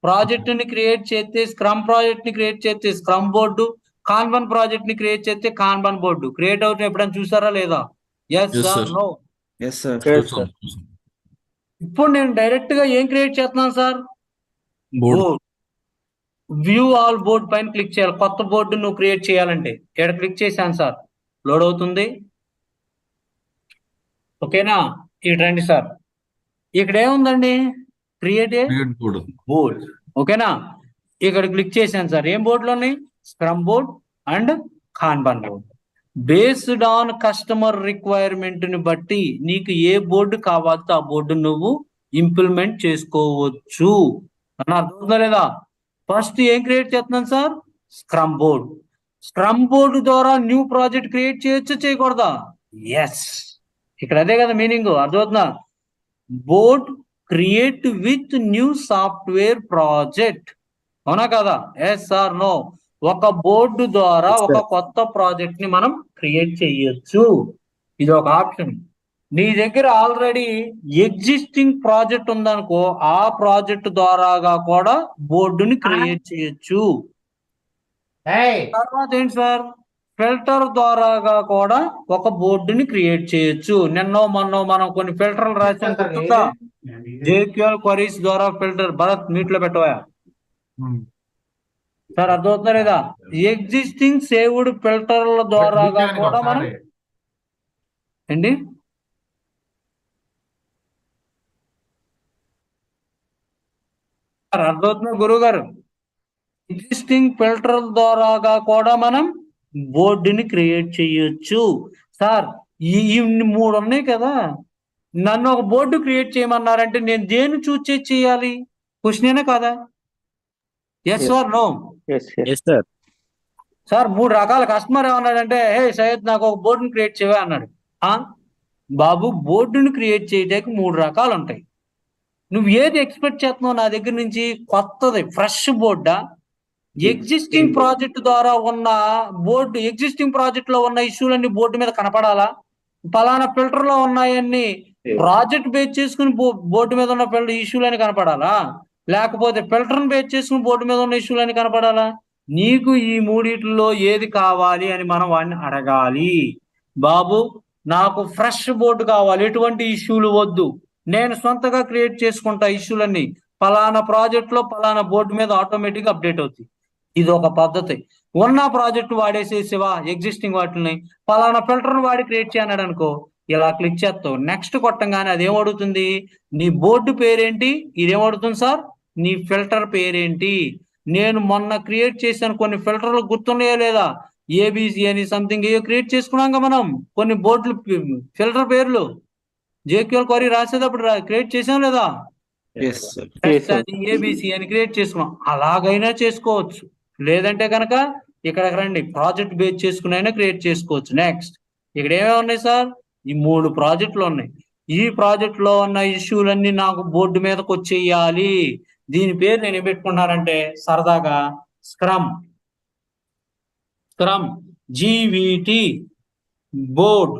ప్రాజెక్ట్ ని క్రియేట్ చేస్తే స్క్రమ్ ప్రాజెక్ట్ ని క్రియేట్ చేస్తే స్క్రమ్ బోర్డు, కాన్బన్ ప్రాజెక్ట్ ని క్రియేట్ చేస్తే కాన్బన్ బోర్డు క్రియేట్ అవుతుంది. ఎప్పుడైనా చూసారా లేదా? Yes sir, no? ఇప్పుడు నేను డైరెక్ట్ గా ఏం క్రియేట్ చేస్తున్నాను sir? Board. View all board పైన క్లిక్ చేయాలి. కొత్త బోర్డు నువ్వు క్రియేట్ చేయాలంటే ఇక్కడ క్లిక్ చేశాను సార్, లోడ్ అవుతుంది. ఓకేనా? ఇక్కడ రండి సార్, ఇక్కడ ఏముందండి? Create a board. ఓకేనా? ఇక్కడ క్లిక్ చేశాను సార్. ఏం బోర్డులు ఉన్నాయి? Scrum board and kanban board. Based on customer requirement ని బట్టి నీకు ఏ బోర్డు కావాలో ఆ బోర్డు నువ్వు ఇంప్లిమెంట్ చేసుకోవచ్చు. అని అర్థమవుతుందా లేదా? ఫస్ట్ ఏం క్రియేట్ చేస్తున్నాను sir? Scrum board. Scrum board ద్వారా న్యూ ప్రాజెక్ట్ క్రియేట్ చేయొచ్చు, చేయకూడదా? ఎస్. ఇక్కడ అదే కదా మీనింగ్. అర్థమవుతుందా? Board create with new software project, అవునా కదా? Yes or no? ఒక బోర్డు ద్వారా ఒక కొత్త ప్రాజెక్ట్ ని మనం క్రియేట్ చేయొచ్చు. ఇది ఒక ఆప్షన్. నీ దగ్గర ఆల్రెడీ ఎగ్జిస్టింగ్ ప్రాజెక్ట్ ఉందనుకో, ఆ ప్రాజెక్ట్ ద్వారాగా కూడా బోర్డుని క్రియేట్ చేయొచ్చు. తర్వాత ఏంటి సార్? ఫిల్టర్ ద్వారాగా కూడా ఒక బోర్డుని క్రియేట్ చేయొచ్చు. నిన్నో మొన్నో మనం కొన్ని ఫిల్టర్లు రాసాం గుర్తుందా? JQL క్వరీస్ ద్వారా ఫిల్టర్. భరత్ మీట్ లో పెట్టవా సార్? అర్థమవుతుందా లేదా? ఎగ్జిస్టింగ్ సేవ్డ్ ఫిల్టర్ల ద్వారాగా కూడా మనం ఏంటి సార్ అర్థమవుతుంది గురువు గారు? ఎగ్జిస్టింగ్ ఫిల్టర్ ద్వారాగా కూడా మనం బోర్డుని క్రియేట్ చేయొచ్చు. సార్ ఈ 3 ఉన్నాయి కదా, నన్ను ఒక బోర్డు క్రియేట్ చేయమన్నారంటే నేను దేన్ని చూస్ చేయాలి? క్వశ్చనేనా కాదా? Yes or no? Yes sir. Sir 3 రకాల కస్టమర్ ఏమన్నాడంటే, హే సయ్యద్ నాకు ఒక బోర్డుని క్రియేట్ చేయవా అన్నాడు. బాబు, బోర్డుని క్రియేట్ చేయడానికి 3 రకాలు ఉంటాయి. నువ్వు ఏది ఎక్స్పెక్ట్ చేస్తున్నావు నా దగ్గర నుంచి? కొత్తది ఫ్రెష్ బోర్డా? ఎగ్జిస్టింగ్ ప్రాజెక్ట్ ద్వారా ఉన్న బోర్డు, ఎగ్జిస్టింగ్ ప్రాజెక్ట్ లో ఉన్న ఇష్యూలన్నీ బోర్డు మీద కనపడాలా? పలానా ఫిల్టర్ లో ఉన్నాయన్ని ప్రాజెక్ట్ బేస్ చేసుకుని బోర్డు మీద ఉన్న ఇష్యూలని కనపడాలా? లేకపోతే ఫిల్టర్ బేస్ చేసుకుని బోర్డు మీద ఉన్న ఇష్యూలని కనపడాలా? నీకు ఈ 3 ఏది కావాలి అని మనం వాడిని అడగాలి. బాబు నాకు ఫ్రెష్ బోర్డు కావాలి, ఎటువంటి ఇష్యూలు వద్దు, నేను సొంతగా క్రియేట్ చేసుకుంటా ఇష్యూలన్నీ, పలానా ప్రాజెక్ట్ లో పలానా బోర్డు మీద ఆటోమేటిక్ అప్డేట్ అవుతుంది. ఇది ఒక పద్ధతి. ఉన్న ప్రాజెక్ట్ వాడేసేసివా ఎగ్జిస్టింగ్ వాటిని, పలానా ఫిల్టర్ వాడి క్రియేట్ చేయన్నాడు అనుకో, ఇలా క్లిక్ చేస్తావు, నెక్స్ట్ కొట్టంగానే అదేం అడుగుతుంది? నీ బోర్డు పేరేంటి? ఇదేం అడుగుతుంది సార్? నీ ఫిల్టర్ పేరేంటి? నేను మొన్న క్రియేట్ చేశాను కొన్ని ఫిల్టర్లు, గుర్తున్నాయా లేదా? ఏబిసి అని సంథింగ్ ఏయో క్రియేట్ చేసుకున్నాం మనం, కొన్ని బోర్డులు ఫిల్టర్ పేర్లు JQL క్వరీ రాసేటప్పుడు క్రియేట్ చేసాం లేదా? ఏబిసి అని క్రియేట్ చేసుకున్నాం. అలాగైనా చేసుకోవచ్చు. లేదంటే కనుక ఇక్కడికి రండి, ప్రాజెక్ట్ బేస్ చేసుకుని అయినా క్రియేట్ చేసుకోవచ్చు. నెక్స్ట్ ఇక్కడ ఏమేమి ఉన్నాయి సార్? ఈ 3 ప్రాజెక్టులు ఉన్నాయి. ఈ ప్రాజెక్ట్ లో ఉన్న ఇష్యూలన్నీ నాకు బోర్డు మీదకి వచ్చేయాలి. దీని పేరు నేను ఏం పెట్టుకున్నానంటే సరదాగా స్క్రమ్ GVT బోర్డ్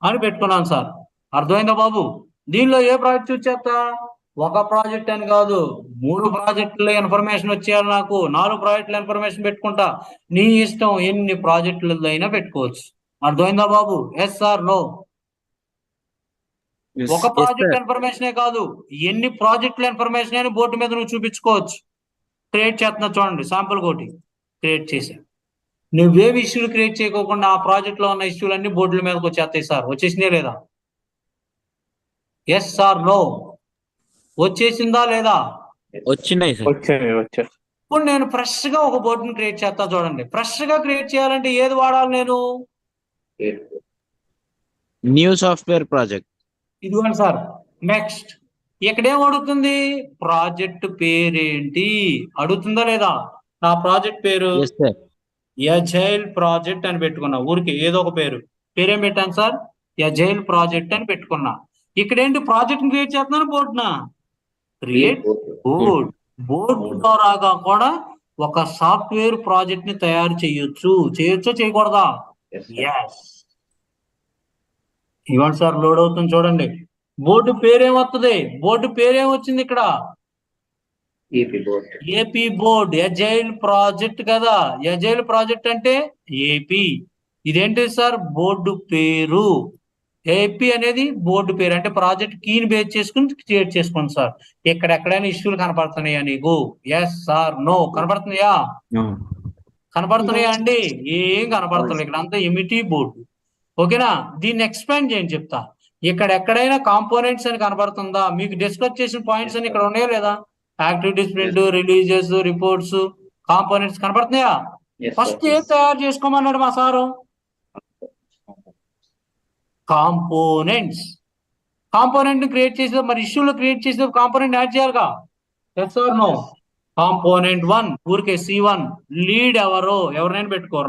అని పెట్టుకున్నాను సార్. అర్థమైందా బాబు? దీనిలో ఏ ప్రాజెక్ట్ చూస్ చేస్తా? ఒక ప్రాజెక్ట్ అని కాదు, 3 ప్రాజెక్టుల ఇన్ఫర్మేషన్ వచ్చేయాలి నాకు. 4 ప్రాజెక్టుల ఇన్ఫర్మేషన్ పెట్టుకుంటా. నీ ఇష్టం, ఎన్ని ప్రాజెక్టులు అయినా పెట్టుకోవచ్చు. అర్థమైందా బాబు? Yes or no? ఒక ప్రాజెక్ట్ ఇన్ఫర్మేషనే కాదు, ఎన్ని ప్రాజెక్టుల ఇన్ఫర్మేషన్ అయినా బోర్డు మీద నువ్వు చూపించుకోవచ్చు. క్రియేట్ చేస్తున్నా చూడండి, శాంపుల్ కోటి క్రియేట్ చేశా. నువ్వేవి ఇష్యూలు క్రియేట్ చేయకోకుండా ఆ ప్రాజెక్ట్ లో ఉన్న ఇష్యూలన్నీ బోర్డుల మీదకి వచ్చేస్తాయి సార్. వచ్చేసినాయి లేదా? Yes or no? వచ్చేసిందా లేదా? వచ్చినాయి సార్. ఇప్పుడు నేను ఫ్రెష్ గా ఒక బోర్డుని క్రియేట్ చేస్తా చూడండి. ఫ్రెష్ గా క్రియేట్ చేయాలంటే ఏది వాడాలి నేను? New software project. ఇదిగోండి సార్. నెక్స్ట్ ఇక్కడేం అడుగుతుంది? ప్రాజెక్ట్ పేరేంటి అడుగుతుందా లేదా? నా ప్రాజెక్ట్ పేరు ఎజైల్ ప్రాజెక్ట్ అని పెట్టుకున్నా. ఊరికి ఏదో ఒక పేరేం పెట్టాను సార్? ఎజైల్ ప్రాజెక్ట్ అని పెట్టుకున్నా. ఇక్కడ ఏంటి? ప్రాజెక్ట్ క్రియేట్ చేస్తున్నాను, బోర్డునా క్రియేట్ బోర్డు ద్వారాగా కూడా ఒక సాఫ్ట్వేర్ ప్రాజెక్ట్ ని తయారు చేయొచ్చా చేయకూడదా? ఎస్. ఇవ్వండి సార్, లోడ్ అవుతుంది చూడండి. బోర్డు పేరేమొస్తుంది? బోర్డు పేరేం వచ్చింది ఇక్కడ? AP board. ఎజైల్ ప్రాజెక్ట్ కదా. ఎజైల్ ప్రాజెక్ట్ అంటే ఏపీ. ఇదేంటి సార్? బోర్డు పేరు. ఏపీ అనేది బోర్డు పేరు. అంటే ప్రాజెక్ట్ కీని బేస్ చేసుకుని క్రియేట్ చేసుకోండి సార్. ఇక్కడ ఎక్కడైనా ఇష్యూలు కనపడుతున్నాయా నీకు? Yes or no? కనపడుతున్నాయా? కనపడుతున్నాయా అండి? ఏం కనపడుతుంది ఇక్కడ అంతా ఎమిటీ బోర్డు. ఓకేనా? దీన్ని ఎక్స్పాండ్ చేయండి చెప్తా. ఇక్కడ ఎక్కడైనా కాంపోనెంట్స్ అని కనపడుతుందా? మీకు డిస్కస్ చేసిన పాయింట్స్ అని ఇక్కడ ఉన్నాయా లేదా? Activities, print, releases, reports, components కనపడుతున్నాయా? ఫస్ట్ ఏం తయారు చేసుకోమన్నాడు మా సారు? కాంపోనెంట్స్. కాంపోనెంట్ క్రియేట్ చేసే, మరి ఇష్యూలో క్రియేట్ చేసే కాంపోనెంట్ యాడ్ చేయాలిగా. Yes or no? కాంపోనెంట్ 1 ఊరికే C1. లీడ్ ఎవరైనా పెట్టుకో,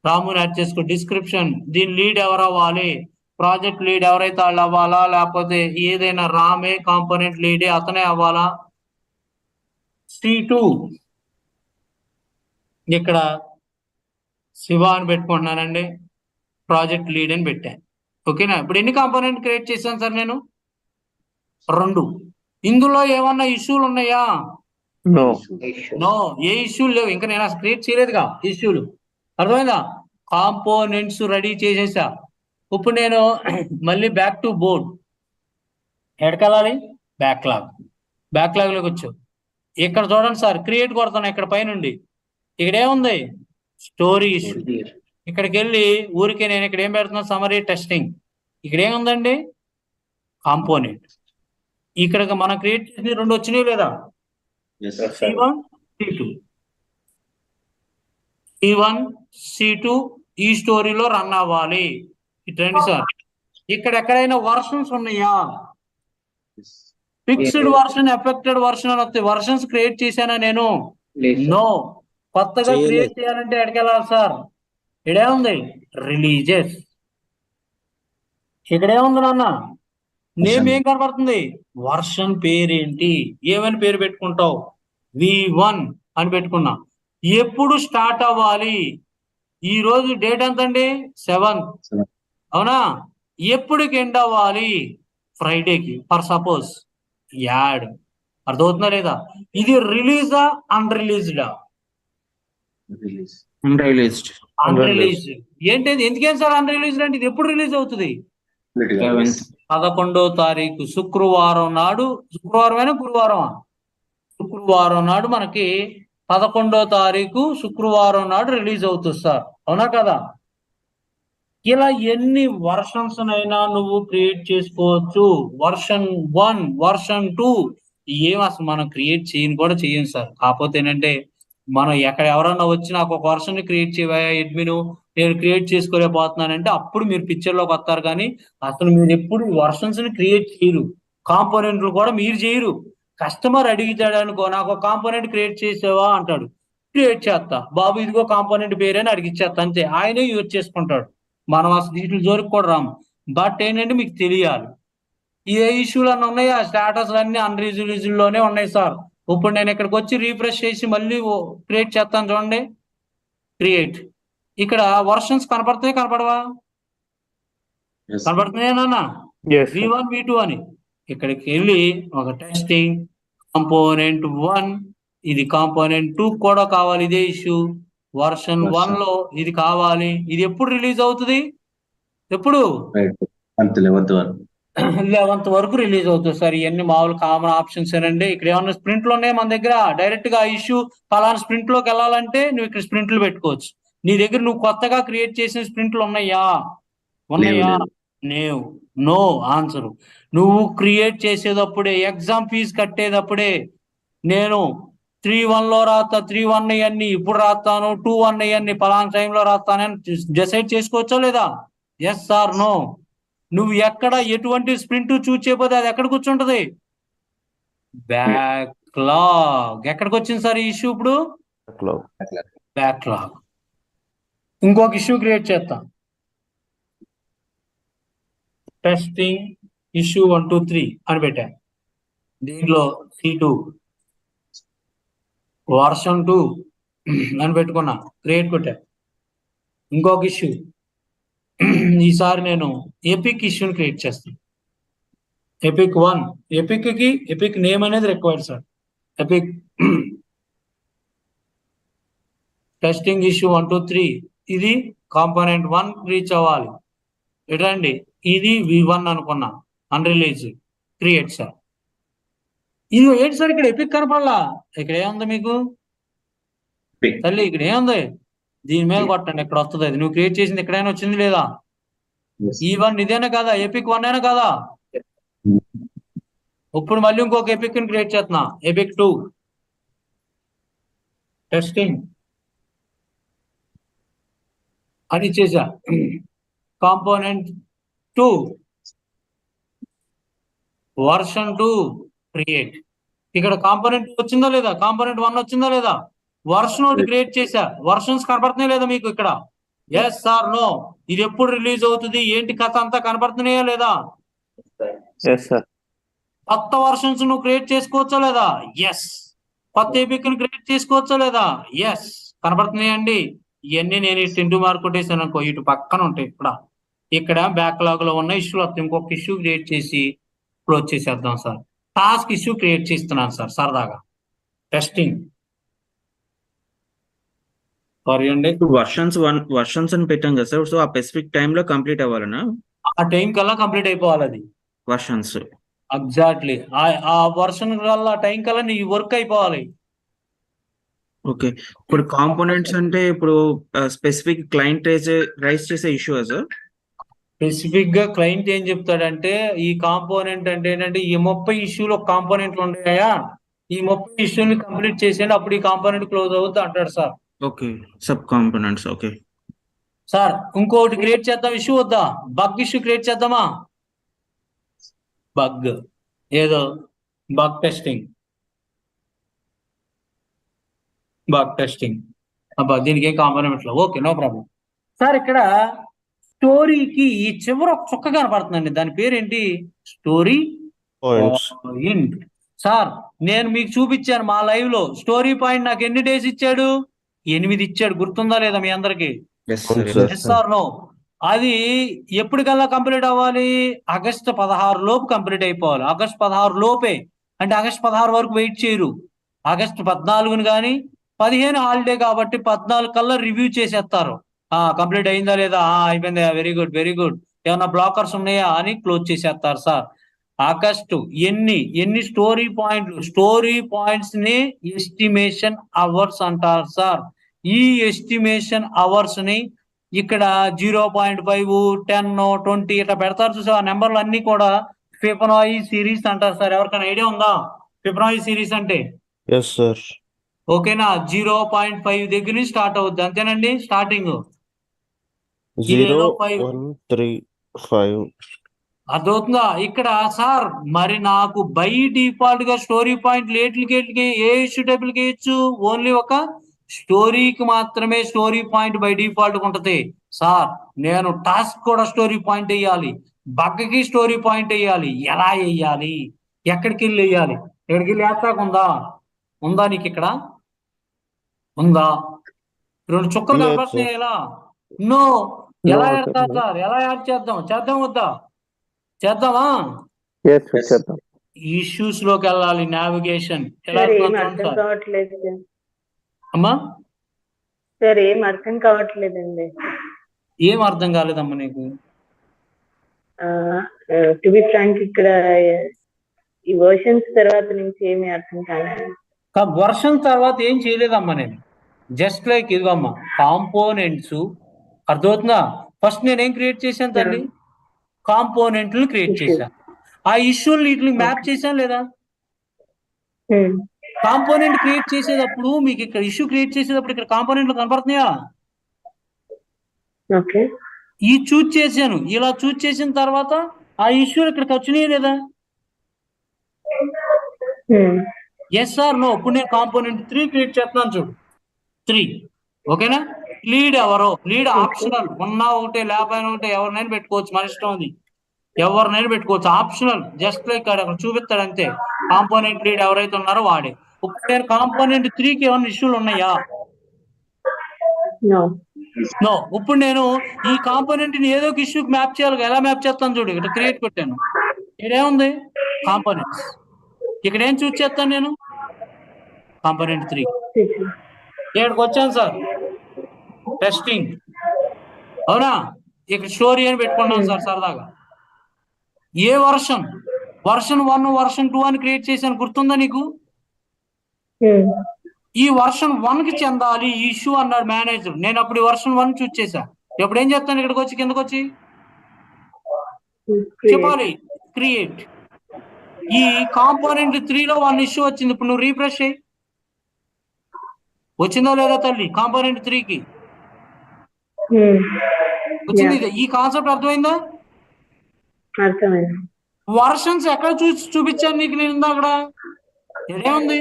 రాముని యాడ్ చేసుకో. డిస్క్రిప్షన్, దీని లీడ్ ఎవరు అవ్వాలి? ప్రాజెక్ట్ లీడ్ ఎవరైతే వాళ్ళు అవ్వాలా, లేకపోతే ఏదైనా రామే కాంపోనెంట్ లీడే అతనే అవ్వాలా? C2 ఇక్కడ శివ అని పెట్టుకుంటున్నానండి, ప్రాజెక్ట్ లీడ్ అని పెట్టాను. ఓకేనా? ఇప్పుడు ఎన్ని కాంపోనెంట్ క్రియేట్ చేశాను సార్ నేను? 2. ఇందులో ఏమన్నా ఇష్యూలు ఉన్నాయా? నో నో, ఏ ఇష్యూలు లేవు. ఇంకా నేను అసలు క్రియేట్ చేయలేదుగా ఇష్యూలు. అర్థమైందా? కాంపోనెంట్స్ రెడీ చేసేసా. ఇప్పుడు నేను మళ్ళీ బ్యాక్ టు బోర్డ్. ఎక్కడికెళ్ళాలి? బ్యాక్లాగ్ లోకి వచ్చు. ఇక్కడ చూడండి సార్, క్రియేట్ కొడతాను ఇక్కడ పైనుండి. ఇక్కడ ఏముంది? Story issue. ఇక్కడికి వెళ్ళి ఊరికే నేను ఇక్కడ ఏం పెడుతున్నా? Summary testing. ఇక్కడ ఏముందండి? కాంపోనెంట్. ఇక్కడ మనం క్రియేట్ చేసిన 2 వచ్చినాయి లేదా? C1 C2 C1 C2 ఈ స్టోరీలో రన్ అవ్వాలి. ఇటండి సార్. ఇక్కడ ఎక్కడైనా వర్షన్స్ ఉన్నాయా? ఫిక్స్డ్ వర్షన్, ఎఫెక్టెడ్ వర్షన్ అని వస్తాయి. వర్షన్స్ క్రియేట్ చేశానా నేను? నో. కొత్తగా క్రియేట్ చేయాలంటే ఎక్కడికి వెళ్ళాలి సార్? ఇక్కడే ఉంది రిలీజెస్. ఇక్కడేముంది నాన్న? నేమ్ ఏం కనబడుతుంది? వర్షన్ పేరేంటి? ఏమని పేరు పెట్టుకుంటావు? V1 అని పెట్టుకున్నా. ఎప్పుడు స్టార్ట్ అవ్వాలి? ఈ రోజు డేట్ ఎంత అండి? 7th. అవునా? ఎప్పుడుకి ఎండ్ అవ్వాలి? ఫ్రైడేకి. For suppose add. అర్థమవుతుందా లేదా? ఇది రిలీజా అన్రిలీజ్డా? అన్రిలీజ్డ్. అన్రిలీజ్డ్. ఏంటి? ఎందుకేం సార్ అన్రిలీజ్డ్ అంటే? ఇది ఎప్పుడు రిలీజ్ అవుతుంది? 11వ తారీఖు శుక్రవారం నాడు. శుక్రవారమేనా గురువారమా? శుక్రవారం నాడు మనకి 11వ తారీఖు శుక్రవారం నాడు రిలీజ్ అవుతుంది సార్. అవునా కదా? ఇలా ఎన్ని వర్షన్స్ అయినా నువ్వు క్రియేట్ చేసుకోవచ్చు. వర్షన్ 1, వర్షన్ 2 ఏం అసలు మనం క్రియేట్ చేయని కూడా చేయం సార్. కాకపోతే ఏంటంటే మనం ఎక్కడ ఎవరన్నా వచ్చి నాకు ఒక వర్షన్ ని క్రియేట్ చేయవా అడ్మిన్, నేను క్రియేట్ చేసుకోలేకపోతున్నానంటే అప్పుడు మీరు పిక్చర్ లోకి వస్తారు. కానీ అసలు మీరు ఎప్పుడు వర్షన్స్ ని క్రియేట్ చేయరు. కాంపోనెంట్లు కూడా మీరు చేయరు. కస్టమర్ అడిగితాడు అనుకో, నాకు ఒక కాంపోనెంట్ క్రియేట్ చేసావా అంటాడు. క్రియేట్ చేస్తా బాబు, ఇదిగో కాంపోనెంట్ పేరని అడిగిచ్చేస్తా అంతే. ఆయనే యూజ్ చేసుకుంటాడు. మనం అసలు వీటి జోలికి కూడా రాము. బట్ ఏంటంటే మీకు తెలియాలి ఏ ఇష్యూలు అన్నీ ఉన్నాయా? స్టేటస్లు అన్ని అన్రిలీజ్డ్ లోనే ఉన్నాయి సార్. ఇప్పుడు నేను ఇక్కడికి వచ్చి రీఫ్రెష్ చేసి మళ్ళీ క్రియేట్ చేస్తాను చూడండి. క్రియేట్. ఇక్కడ వర్షన్స్ కనపడుతున్నాయి కనపడవా? కనపడుతున్నాయా నాన్న? V1 V2 అని. ఇక్కడికి వెళ్ళి ఒక టెస్టింగ్ కాంపోనెంట్ 1, ఇది కాంపోనెంట్ 2 కూడా కావాలి. ఇదే ఇష్యూ వర్షన్ 1 లో ఇది కావాలి. ఇది ఎప్పుడు రిలీజ్ అవుతుంది? ఎప్పుడు? 11th వరకు రిలీజ్ అవుతుంది సార్. ఇవన్నీ మామూలు కామన్ ఆప్షన్స్ ఏనండి. ఇక్కడ ఏమన్నా స్ప్రింట్లు ఉన్నాయి మన దగ్గర? డైరెక్ట్ గా ఇష్యూ పలానా స్ప్రింట్ లోకి వెళ్ళాలంటే నువ్వు ఇక్కడ స్ప్రింట్లు పెట్టుకోవచ్చు. నీ దగ్గర నువ్వు కొత్తగా క్రియేట్ చేసిన స్ప్రింట్లు ఉన్నాయా? No answer. నువ్వు క్రియేట్ చేసేటప్పుడే, ఎగ్జామ్ ఫీజు కట్టేటప్పుడే నేను 3-1 లో రాస్తా, 3-1 అన్ని ఇప్పుడు రాస్తాను, 2-1 అన్ని పలానా టైంలో రాస్తానని డిసైడ్ చేసుకోవచ్చా లేదా? Yes or no? నువ్వు ఎక్కడ ఎటువంటి స్ప్రింట్ చూస్ చేయకపోతే అది ఎక్కడ కూర్చుంటది? బ్యాక్లాగ్. ఎక్కడికి వచ్చింది సార్ ఈ ఇష్యూ? ఇప్పుడు బ్యాక్లాగ్. ఇంకొక ఇష్యూ క్రియేట్ చేస్తా. టెస్టింగ్ ఇష్యూ 1 2 3 అని పెట్టా. దీంట్లో C2 వర్షన్ 2 అని పెట్టుకున్నా. క్రియేట్ కొట్టా. ఇంకొక ఇష్యూ. ఈసారి నేను ఎపిక్ ఇష్యూని క్రియేట్ చేస్తాను. ఎపిక్ 1. ఎపిక్ నేమ్ అనేది required sir. Epic testing issue 1 2 3. ఇది కాంపోనెంట్ 1 రీచ్ అవ్వాలి. ఎటండి? ఇది V1 అనుకున్నా. అన్రిలీజ్. Create sir. ఇది ఏంటి సార్? ఇక్కడ ఎపిక్ కనపడలా. ఇక్కడ ఏముంది మీకు తల్లి? ఇక్కడ ఏముంది? దీని మీద కొట్టండి, ఇక్కడ వస్తుంది. అది నువ్వు క్రియేట్ చేసింది ఎక్కడైనా వచ్చింది లేదా? E1 ఇదేనా కదా? ఎపిక్ 1 అయినా కదా? ఇప్పుడు మళ్ళీ ఇంకొక ఎపిక్ ని క్రియేట్ చేస్తున్నా. ఎపిక్ 2 టెస్టింగ్ అని ఇచ్చేసా. Component 2 version 2 create. ఇక్కడ కాంపోనెంట్ వచ్చిందా లేదా? కాంపోనెంట్ 1 వచ్చిందా లేదా? వర్షన్ ఒకటి క్రియేట్ చేశా. వర్షన్స్ కనపడుతున్నాయి లేదా మీకు ఇక్కడ? Yes or no? ఇది ఎప్పుడు రిలీజ్ అవుతుంది ఏంటి కథ అంతా కనపడుతున్నాయా లేదా? కొత్త వర్షన్స్ నువ్వు క్రియేట్ చేసుకోవచ్చా లేదా? ఎస్. కొత్త ఎపిక్ ని క్రియేట్ చేసుకోవచ్చా లేదా? ఎస్. కనపడుతున్నాయండి. ఇవన్నీ నేను ఇటు ఇంటూ మార్క్ కొట్టేసాను అనుకో, ఇటు పక్కన ఉంటాయి. ఇక్కడ బ్యాక్లాగ్ లో ఉన్న ఇష్యూలు వస్తాయి. ఇంకొక ఇష్యూ క్రియేట్ చేసి క్లోజ్ చేసేద్దాం సార్. టాస్క్ ఇష్యూ క్రియేట్ చేస్తున్నాను సార్ సరదాగా. టెస్టింగ్ సారీ అండి, వర్షన్స్ అని పెట్టాం కదా సార్, సో ఆ స్పెసిఫిక్ టైంలో కంప్లీట్ అవ్వాలనా ఆ టైం కల్లా కంప్లీట్ అయిపోవాలి అది. వర్షన్స్? ఎగ్జాక్ట్లీ ఆ వర్షన్ కల్లా టైం కల్లా నీ వర్క్ అయిపోవాలి. ఓకే. ఇప్పుడు కాంపోనెంట్స్ అంటే ఇప్పుడు స్పెసిఫిక్ క్లయింట్ రైజ్ చేసే ఇష్యూ సార్? స్పెసిఫిక్ గా క్లయింట్ ఏం చెప్తాడంటే ఈ కాంపోనెంట్ అంటే ఏంటంటే ఈ 30 ఇష్యూలు ఒక కాంపోనెంట్లు ఉన్నాయా, ఈ 30 ఇష్యూని కంప్లీట్ చేసేయండి అప్పుడు ఈ కాంపోనెంట్ క్లోజ్ అవుద్ది అంటాడు sir. Okay, sub components. Okay sir ఇంకోటి క్రియేట్ చేద్దాం, ఇష్యూ వద్దా, బగ్ ఇష్యూ క్రియేట్ చేద్దామా? బగ్ ఏదో బగ్ టెస్టింగ్ అబ్బా దీనికి ఏం కాంపోనెంట్ లో ఓకే, నో ప్రాబ్లం సార్. ఇక్కడ స్టోరీకి ఈ చివర ఒక చుక్క కనపడుతుందండి, దాని పేరేంటి? Story point. సార్ నేను మీకు చూపించాను మా లైవ్ లో, స్టోరీ పాయింట్ నాకు ఎన్ని డేస్ ఇచ్చాడు? 8 ఇచ్చాడు. గుర్తుందా లేదా మీ అందరికి? సార్ నో, అది ఎప్పటికల్లా కంప్లీట్ అవ్వాలి? ఆగస్టు 16 లోపు కంప్లీట్ అయిపోవాలి. ఆగస్టు 16 లోపే అంటే ఆగస్టు 16 వరకు వెయిట్ చేయరు. ఆగస్టు 14 కానీ 15 హాలిడే కాబట్టి 14 కల్లా రివ్యూ చేసేస్తారు. కంప్లీట్ అయిందా లేదా, అయిపోయిందా, వెరీ గుడ్, ఏమన్నా బ్లాకర్స్ ఉన్నాయా అని క్లోజ్ చేసేస్తారు సార్. ఆగస్టు ఎన్ని స్టోరీ పాయింట్స్ ని ఎస్టిమేషన్ అవర్స్ అంటారు సార్. ఈ ఎస్టిమేషన్ అవర్స్ ని ఇక్కడ 0.5, 10, 20 ఇట్లా పెడతారు చూసా, ఆ నెంబర్లు అన్ని కూడా ఫిబొనాచి సిరీస్ అంటారు సార్. ఎవరికైనా ఐడియా ఉందా ఫిబొనాచి సిరీస్ అంటే? ఓకేనా, 0.5 దగ్గర నుంచి స్టార్ట్ అవుద్ది, అంతేనండి స్టార్టింగ్ 0.135. అర్థమవుతుందా ఇక్కడ సార్? మరి నాకు బై డిఫాల్ట్ గా స్టోరీ పాయింట్ లేట్లకి ఏ ఇష్యూ టైపులకి వేయచ్చు? ఓన్లీ ఒక స్టోరీకి మాత్రమే స్టోరీ పాయింట్ బై డిఫాల్ట్ ఉంటది సార్. నేను టాస్క్ కూడా స్టోరీ పాయింట్ వేయాలి, బగ్కి స్టోరీ పాయింట్ వేయాలి. ఎలా వేయాలి, ఎక్కడికి వెళ్ళి వేయాలి? ఎక్కడికి వెళ్ళి వేస్తాకుందా? ఉందా నీకు ఇక్కడ? ఉందా? 2 చుక్కలు కనపడుతున్నాయి. ఎలా నో, ఎలా వేస్తారు సార్? ఎలా యాడ్ చేద్దాం వద్దా? చేద్దామా? ఇష్యూస్ లోకి వెళ్ళాలి, నావిగేషన్ అమ్మా. సార్ ఏం అర్థం కావట్లేదండి. ఏం అర్థం కాలేదమ్మా నీకు? టు బి ఫ్రాంక్, ఇక్కడ ఈ వర్షన్స్ తర్వాత నుంచి ఏమీ అర్థం కాలేదు. వర్షన్ తర్వాత ఏం చేయలేదమ్మా నేను. జస్ట్ లైక్ ఇదిగమ్మా కాంపోనెంట్స్, అర్థమవుతుందా? ఫస్ట్ నేనేం క్రియేట్ చేశాను తల్లి? కాంపోనెంట్లు క్రియేట్ చేశాను. ఆ ఇష్యూలు వీటిని మ్యాప్ చేశాను లేదా? కాంపోనెంట్ క్రియేట్ చేసేటప్పుడు మీకు ఇక్కడ ఇష్యూ క్రియేట్ చేసేటప్పుడు ఇక్కడ కాంపోనెంట్లు కనపడుతున్నాయా? ఈ చూజ్ చేశాను, ఇలా చూజ్ చేసిన తర్వాత ఆ ఇష్యూలు ఇక్కడికి వచ్చినాయా లేదా? Yes or no? ఇప్పుడు నేను కాంపోనెంట్ 3 క్రియేట్ చేస్తున్నాను చూడు, 3 ఓకేనా? లీడ్ ఎవరో, లీడ్ ఆప్షనల్, ఉన్నా ఒకటే లేకపోయినా ఒకటే, ఎవరినైనా పెట్టుకోవచ్చు, మన ఇష్టం అది, ఎవరినైనా పెట్టుకోవచ్చు, ఆప్షనల్. జస్ట్ లైక్ అక్కడ చూపిస్తాడు అంతే. కాంపోనెంట్ లీడ్ ఎవరైతే ఉన్నారో వాడే. ఇప్పుడు నేను కాంపోనెంట్ 3కి ఏమైనా ఇష్యూలు ఉన్నాయా? నో. ఇప్పుడు నేను ఈ కాంపోనెంట్ ని ఏదో ఒక ఇష్యూకి మ్యాప్ చేయాలి. ఎలా మ్యాప్ చేస్తాను చూడు, ఇక్కడ క్రియేట్ పెట్టాను, ఇక్కడేముంది కాంపోనెంట్స్, ఇక్కడ ఏం చూస్ చేస్తాను నేను? కాంపోనెంట్ 3. ఇక్కడికి వచ్చాను సార్, టెస్టింగ్, అవునా? ఇక్కడ స్టోరీ అని పెట్టుకున్నాను సార్ సరదాగా. ఏ వర్షన్ 1, వర్షన్ 2 అని క్రియేట్ చేశాను, గుర్తుందా నీకు? ఈ వర్షన్ 1 కి చెందాలి ఈ ఇష్యూ అన్నాడు మేనేజర్. నేను అప్పుడు ఈ వర్షన్ 1 చూస్ చేశా. ఇప్పుడు ఏం చేస్తాను? ఇక్కడికి వచ్చి కిందకి వచ్చి చెప్పాలి క్రియేట్. ఈ కాంపోనెంట్ 3లో 1 ఇష్యూ వచ్చింది. ఇప్పుడు నువ్వు రీఫ్రెష్ చేయి, వచ్చిందా లేదా తల్లి? కాంపోనెంట్ 3కి వచ్చింది. ఈ కాన్సెప్ట్ అర్థమైందా? వర్షన్స్ ఎక్కడ చూపించాను నీకు నేను? అక్కడ ఏముంది?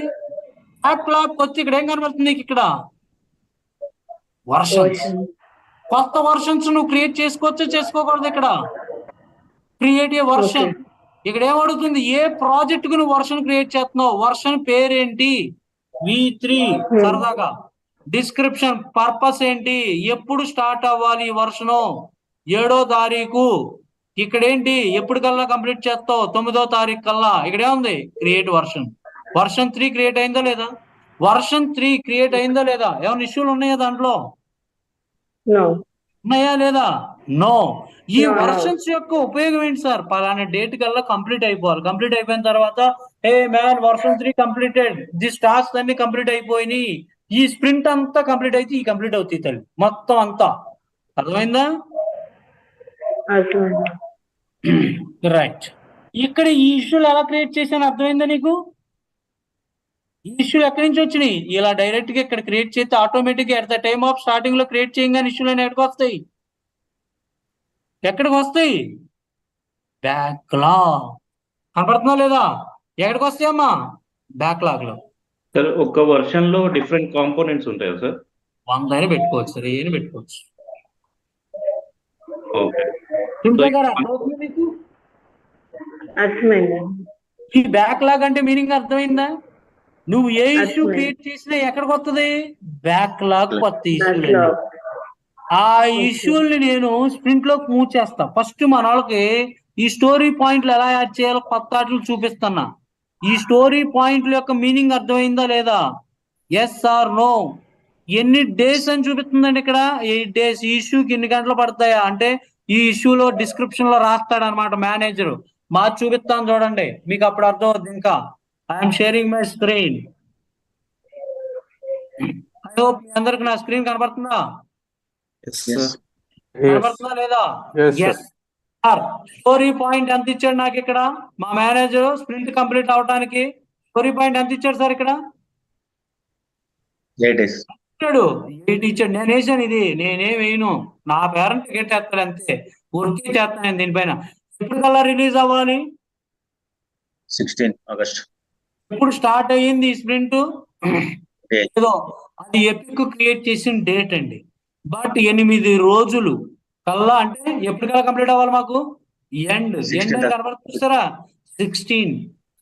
క్లాప్ వచ్చి ఇక్కడ ఏం కనబడుతుంది నీకు? ఇక్కడ వర్షన్స్. కొత్త వర్షన్స్ నువ్వు క్రియేట్ చేసుకోవచ్చా చేసుకోకూడదు? ఇక్కడ క్రియేట్ ఏ వర్షన్. ఇక్కడ ఏమడుగుతుంది? ఏ ప్రాజెక్ట్ కు నువ్వు వర్షన్ క్రియేట్ చేస్తున్నావు, వర్షన్ పేరేంటి? V3 సరదాగా. డిస్క్రిప్షన్, పర్పస్ ఏంటి, ఎప్పుడు స్టార్ట్ అవ్వాలి ఈ వర్షను? 7వ తారీఖు. ఇక్కడ ఏంటి, ఎప్పటికల్లా కంప్లీట్ చేస్తావు? 9వ తారీఖు కల్లా. ఇక్కడ ఏముంది? Create version. వర్షన్ 3 క్రియేట్ అయిందా లేదా? వర్షన్ 3 క్రియేట్ అయిందా లేదా? ఏమైనా ఇష్యూలు ఉన్నాయా దాంట్లో? నో. ఉన్నాయా లేదా? నో. ఈ No, no. వర్షన్స్ యొక్క ఉపయోగం ఏంటి సార్? పలానా డేట్ కల్లా కంప్లీట్ అయిపోవాలి. కంప్లీట్ అయిపోయిన తర్వాత ఏ man version 3 completed, this task అన్ని కంప్లీట్ అయిపోయినాయి, ఈ స్ప్రింట్ అంతా కంప్లీట్ అయితే ఈ కంప్లీట్ అవుతాయి తల్లి మొత్తం అంతా. అర్థమైందా? అర్థమైంది. రైట్. ఇక్కడ ఈ ఇష్యూలు ఎలా క్రియేట్ చేశాను అర్థమైందా నీకు? ఈ ఇష్యూలు ఎక్కడి నుంచి వచ్చినాయి? ఇలా డైరెక్ట్ గా ఇక్కడ క్రియేట్ చేస్తే ఆటోమేటిక్ గా at the time of starting లో క్రియేట్ చేయగానే ఇష్యూలు అనేవి ఎక్కడికి వస్తాయి? ఎక్కడికి వస్తాయి? బ్యాక్లాగ్. కనపడుతుందా లేదా? ఎక్కడికి వస్తాయమ్మా? బ్యాక్లాగ్ లో. సార్ ఒక్క వర్షన్ లో డిఫరెంట్ కాంపోనెంట్స్ ఉంటాయా సార్? 100 అయినా పెట్టుకోవచ్చు సార్, ఏని పెట్టుకోవచ్చు. ఓకే. సింపుల్ గా అర్థమవుతుంది మీకు? అర్థమైంది. ఈ బ్యాక్లాగ్ అంటే మీనింగ్ అర్థమైందా? నువ్వు ఏ ఇష్యూ అర్థమైంది. క్రియేట్ చేసినా ఎక్కడికి వస్తుంది? బ్యాక్లాగ్ కొత్త ఇష్యూలు. Backlog. ఆ ఇష్యూల్ని నేను స్ప్రింట్ లోకి మూవ్ చేస్తా. ఫస్ట్ మన వాళ్ళకి ఈ స్టోరీ పాయింట్లు ఎలా యాడ్ చేయాలో కొత్త వాటిని చూపిస్తున్నా. ఈ స్టోరీ పాయింట్ల యొక్క మీనింగ్ అర్థమైందా లేదా? Yes or no. ఎన్ని డేస్ అని చూపిస్తుందండి ఇక్కడ? 8 days. ఈ ఇష్యూకి ఎన్ని గంటలు పడతాయా అంటే ఈ ఇష్యూలో డిస్క్రిప్షన్ లో రాస్తాడు అనమాట మేనేజర్. మా చూపిస్తాను చూడండి, మీకు అప్పుడు అర్థం అవుతుంది. ఇంకా I'm sharing my screen. I hope మీ అందరికి నా స్క్రీన్ కనబడుతుందా? Yes sir. కనబడుతుందా లేదా? Yes sir. స్టోరీ పాయింట్ ఎంత ఇచ్చాడు నాకు ఇక్కడ మా మేనేజర్? స్ప్రింట్ కంప్లీట్ అవడానికి స్టోరీ పాయింట్ ఎంత ఇచ్చాడు సార్ ఇక్కడ? 8 days. ఇచ్చాడు 8 ఇచ్చాడు. నేను వేసాను ఇది, నేనేం వేయను, నా పేరెంట్ టికెట్ చేస్తాడు అంతే, వర్కే చేస్తాను నేను దీనిపైన. ఎప్పటికల్లా రిలీజ్ అవ్వాలి? 16 August. ఇప్పుడు స్టార్ట్ అయ్యింది ఈ స్ప్రింట్ ఏదో అది ఎపిక్ క్రియేట్ చేసిన డేట్ అండి. బట్ 8 రోజులు కల్లా అంటే ఎప్పటికల్లా కంప్లీట్ అవ్వాలి మాకు? ఎండ్ ఎండ్ అని కనబడుతుంది చూసారా? 16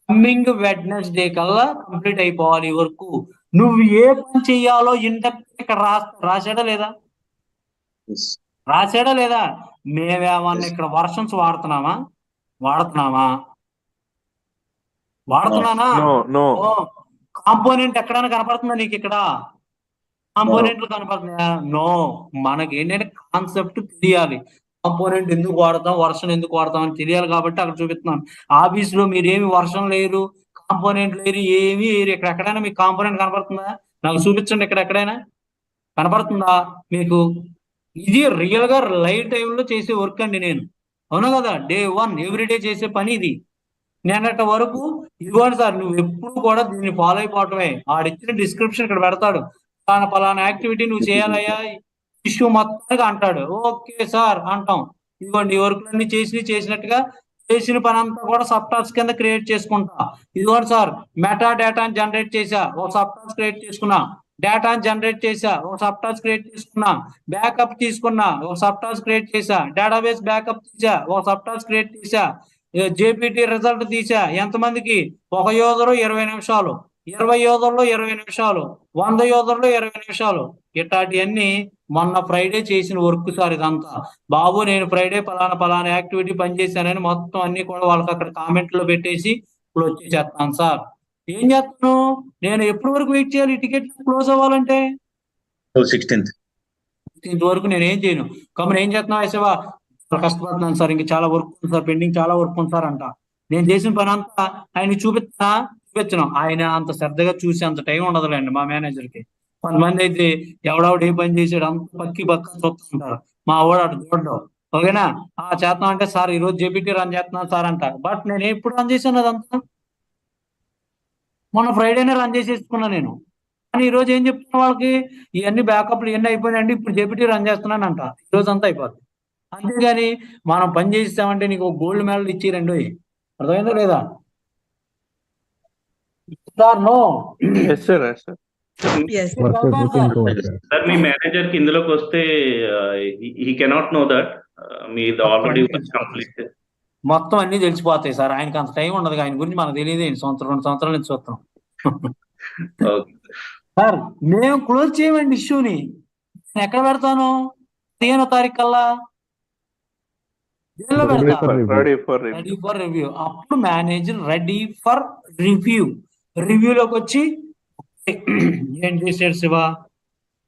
కమింగ్ వెడ్నెస్డే కల్లా కంప్లీట్ అయిపోవాలి ఈ వర్క్. నువ్వు ఏ పని చెయ్యాలో ఇండెప్త్ ఇక్కడ రాశాడా లేదా? Yes. రాశాడా లేదా? మేమేమన్నా ఇక్కడ వర్షన్స్ వాడుతున్నామా? వాడుతున్నానా? No. కాంపోనెంట్ ఎక్కడైనా కనపడుతుందా నీకు ఇక్కడ? కాంపోనెంట్లు కనపడుతున్నాయా? నో. మనకి ఏంటంటే కాన్సెప్ట్ తెలియాలి. కాంపోనెంట్ ఎందుకు వాడతాం, వర్షన్ ఎందుకు వాడతాం అని తెలియాలి కాబట్టి అక్కడ చూపిస్తున్నాను. ఆఫీస్ లో మీరేమి వర్షన్ లేరు, కాంపోనెంట్ లేరు, ఏమి లేరు. ఇక్కడ ఎక్కడైనా మీకు కాంపోనెంట్ కనపడుతుందా? నాకు చూపించండి, ఇక్కడ ఎక్కడైనా కనపడుతుందా మీకు? ఇది రియల్ గా లైవ్ టైంలో చేసే వర్క్ అండి నేను. అవునా కదా? డే 1 ఎవ్రీడే చేసే పని ఇది. నేనట వరకు ఇదిగోండి సార్, నువ్వు ఎప్పుడు కూడా దీన్ని ఫాలో అయిపోవటమే. ఆడిచ్చిన డిస్క్రిప్షన్ ఇక్కడ పెడతాడు, పలానా యాక్టివిటీ నువ్వు చేయాలయ్యా ఇష్యూ మొత్తానికి అంటాడు. ఓకే సార్ అంటాం. ఇదిగోండి ఈ వర్క్లన్నీ చేసినట్టుగా చేసిన పని అంతా కూడా సబ్ టాస్క్ కింద క్రియేట్ చేసుకుంటా. ఇదిగోండి సార్, మెటా డేటాని జనరేట్ చేసా, ఒక సబ్ టాస్క్ క్రియేట్ చేసుకున్నా. డేటాని జనరేట్ చేసా, ఒక సబ్ టాస్క్ క్రియేట్ చేసుకున్నా. బ్యాకప్ తీసుకున్నా, ఒక సబ్ టాస్క్ క్రియేట్ చేసా. డేటాబేస్ బ్యాకప్ తీసా, ఒక సబ్ టాస్క్ క్రియేట్ చేసా. జేపీటీ రిజల్ట్ తీసా. ఎంతమందికి? ఒక యూజరు 20 నిమిషాలు, 20 యూజర్లు 20 నిమిషాలు, 100 యూజర్లు 20 నిమిషాలు. ఇట్లాంటివన్నీ మొన్న ఫ్రైడే చేసిన వర్క్ సార్ ఇదంతా. బాబు నేను ఫ్రైడే పలానా యాక్టివిటీ పనిచేశానని మొత్తం అన్ని కూడా వాళ్ళకి అక్కడ కామెంట్లో పెట్టేసి క్లోజ్ చేసేస్తాను సార్. ఏం చేస్తాను నేను? ఎప్పటి వరకు వెయిట్ చేయాలి ఈ టికెట్ క్లోజ్ అవ్వాలంటే? 16th వరకు నేను ఏం చేయను. కమ్మని ఏం చేస్తున్నావు వేసేవా? కష్టపడుతున్నాను సార్, ఇంకా చాలా వర్క్ ఉంది సార్, పెండింగ్ చాలా వర్క్ ఉంది సార్ అంట. నేను చేసిన పని అంతా ఆయన చూపించను. ఆయన అంత శ్రద్ధగా చూసి అంత టైం ఉండదులేండి మా మేనేజర్కి. కొంతమంది అయితే ఎవడెవడు ఏ పని చేసాడు అంత పక్క చూస్తుంటారు. మా వాడు అటు చూడడం. ఓకేనా? చేస్తున్నాం అంటే సార్ ఈరోజు జేపీటీ రన్ చేస్తున్నాను సార్ అంట. బట్ నేను ఎప్పుడు రన్ చేశాను అదంతా? మొన్న ఫ్రైడేనే రన్ చేసేసుకున్నా నేను. కానీ ఈ రోజు ఏం చెప్తున్నా వాళ్ళకి? ఇవన్నీ బ్యాకప్లు ఇవన్నీ అయిపోయినాయండి, ఇప్పుడు జేపీటీ రన్ చేస్తున్నాను అంట. ఈ రోజు అంతా అయిపోతుంది. అంతేగాని మనం పని చేస్తామంటే నీకు గోల్డ్ మెడల్ ఇచ్చిరండి. అర్థమైందా లేదా? Sir no. Yes, sir. Sir మీ మేనేజర్ కి ఇందులోకి వస్తే హీ కెనాట్ నో దట్ మీది ఆల్రెడీ కంప్లీట్. మొత్తం అన్ని తెలిసిపోతాయి సార్. ఆయనకి అంత టైం ఉండదు. ఆయన గురించి మనకు తెలియదు. 2 సంవత్సరాల నుంచి చూస్తాం. సార్ మేము క్లోజ్ చేయమండి ఇష్యూని. నేను ఎక్కడ పెడతాను? 15వ తారీఖు కల్లా జైల్లో పెడతా. Ready for ready for review. అప్పుడు మేనేజర్ రెడీ ఫర్ రివ్యూలోకి వచ్చి ఏం చేశాడు శివ?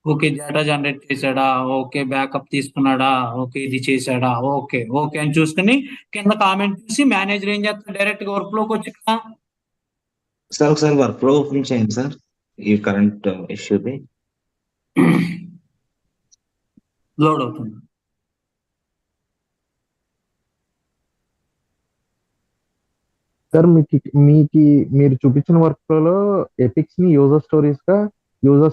ఓకే, డేటా జనరేట్ చేశాడా, ఓకే బ్యాకప్ తీసుకున్నాడా, ఓకే ఇది చేశాడా, ఓకే ఓకే అని చూసుకుని కింద కామెంట్ చూసి మేనేజర్ ఏం చేస్తాడు, డైరెక్ట్ గా వర్క్ ఫ్లోకి వచ్చి సార్ ఒకసారి వర్క్ ఫ్లో ఓపెన్ చేయండి సార్, ఈ కరెంట్ ఇష్యూది. లోడ్ అవుతుంది. సార్ మీరు చూపించిన వర్క్ ఫ్లోలో ఎపిక్స్ ని యూజర్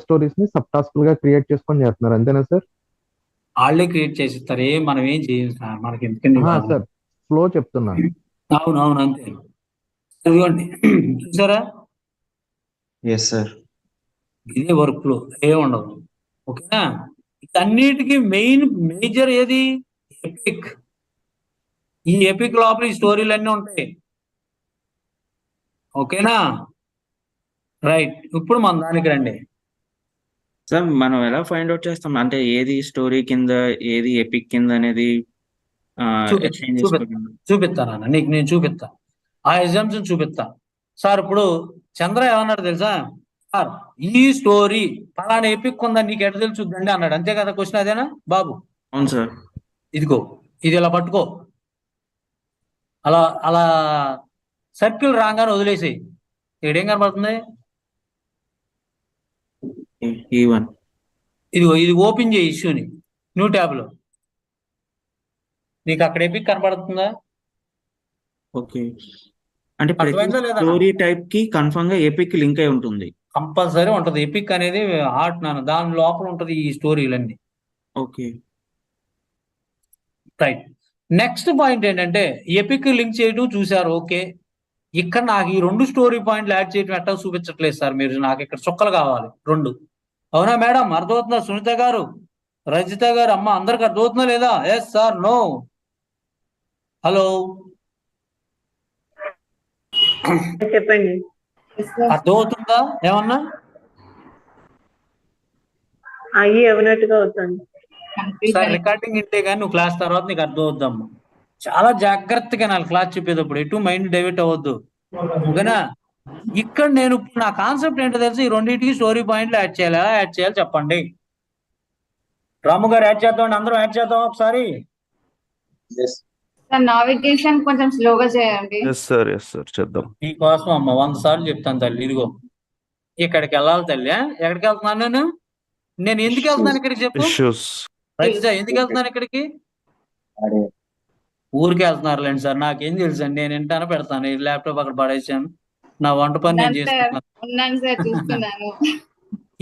స్టోరీస్ ని సబ్ టాస్క్ గా క్రియేట్ చేసుకొని చేస్తున్నారు, అంతేనా సార్? వాళ్ళే క్రియేట్ చేసిస్తారు, మనం ఏం చేయం సార్, మనకి ఎందుకండి సార్ ఫ్లో చెప్తున్నాను. అవును అంతే. ఇదిగోండి చూసారా, ఎస్ సార్. ఇదే వర్క్ ఫ్లో, ఏముండదు. ఓకేనా? అన్నిటికీ మేజర్ ఏది? ఎపిక్. ఈ ఎపిక్ లోపల ఈ స్టోరీలు అన్నీ ఉంటాయి. ఓకేనా? రైట్, ఇప్పుడు మన దానికి రండి. సార్ మనం ఎలా ఫైండ్ అవుట్ చేస్తాం, అంటే ఏది స్టోరీ కింద ఏది ఎపిక్ కింద అనేది చూపిస్తాను నీకు, నేను చూపిస్తా, ఆ ఎగ్జామ్షన్ చూపిస్తా. సార్ ఇప్పుడు చంద్ర ఏమన్నాడు తెలుసా? సార్ ఈ స్టోరీ పలానా ఎపిక్ ఉందని నీకు ఎట్లా తెలుసుద్దండి అన్నాడు, అంతే కదా క్వశ్చన్? అదేనా బాబు? అవును సార్. ఇదిగో ఇది ఇలా పట్టుకో, అలా అలా సర్కిల్ రాగానే వదిలేసి, ఇక్కడేం కనబడుతుంది? E1. ఇదిగో ఇది ఓపెన్ చేయి ఇష్యూని న్యూ ట్యాబ్ లో, నీకు అక్కడ ఎపిక్ కనబడుతుందా? ఓకే, అంటే ప్రతి అర్థమైందా లేదా? స్టోరీ టైప్ కి కన్ఫర్మ్ గా ఎపిక్ లింక్ అయి ఉంటుంది. కంపల్సరీ ఉంటది, ఎపిక్ అనేది ఆర్ట్ నాన్న, దాని లోపల ఉంటది ఈ స్టోరీలన్నీ. ఓకే రైట్, నెక్స్ట్ పాయింట్ ఏంటంటే ఎపిక్ లింక్ చేయడం చూసారు, ఓకే. ఇక్కడ నాకు ఈ 2 స్టోరీ పాయింట్లు యాడ్ చేయడం ఎట్టా చూపించట్లేదు సార్ మీరు, నాకు ఇక్కడ చుక్కలు కావాలి 2. అవునా మేడం? అర్థమవుతుందా? సునీత గారు, రజిత గారు, అమ్మ అందరికి అర్థమవుతుందా లేదా? Yes sir, no? హలో, చెప్పండి. అర్థమవుతుందా ఏమన్నా? అయ్యి అవనట్టుగా అవుతుంది. సార్ రికార్డింగ్ ఇంటే కానీ నువ్వు క్లాస్ తర్వాత నీకు అర్థమవుద్దమ్మా. చాలా జాగ్రత్తగా నాకు క్లాస్ చెప్పేటప్పుడు ఎటు మైండ్ డైవర్ట్ అవ్వద్దు, ఓకేనా? ఇక్కడ నేను ఇప్పుడు నా కాన్సెప్ట్ ఏంటో తెలిసి ఈ రెండింటికి స్టోరీ పాయింట్లు యాడ్ చేయాలి. ఎలా యాడ్ చేయాలి చెప్పండి? రాము గారు యాడ్ చేద్దామండి, అందరం యాడ్ చేద్దాం ఒకసారి. నావిగేషన్ కొంచెం స్లోగా చేయండి. ఎస్ సార్ చేద్దాం. నీకోసం అమ్మ 100 సార్లు చెప్తాను తల్లి. ఇదిగో ఇక్కడికి వెళ్ళాలి తల్లి. ఎక్కడికి వెళ్తున్నాను నేను ఎందుకు వెళ్తున్నాను ఇక్కడికి చెప్పు ఇష్యూస్. రజిత? ఎందుకు వెళ్తున్నాను ఇక్కడికి? ఊరికి వెళ్తున్నారులేండి సార్, నాకేం తెలుసు అండి, నేను వింటాను పెడతాను, ఈ ల్యాప్టాప్ అక్కడ పడేసాను, నా వంట పని నేను చేస్తున్నాను.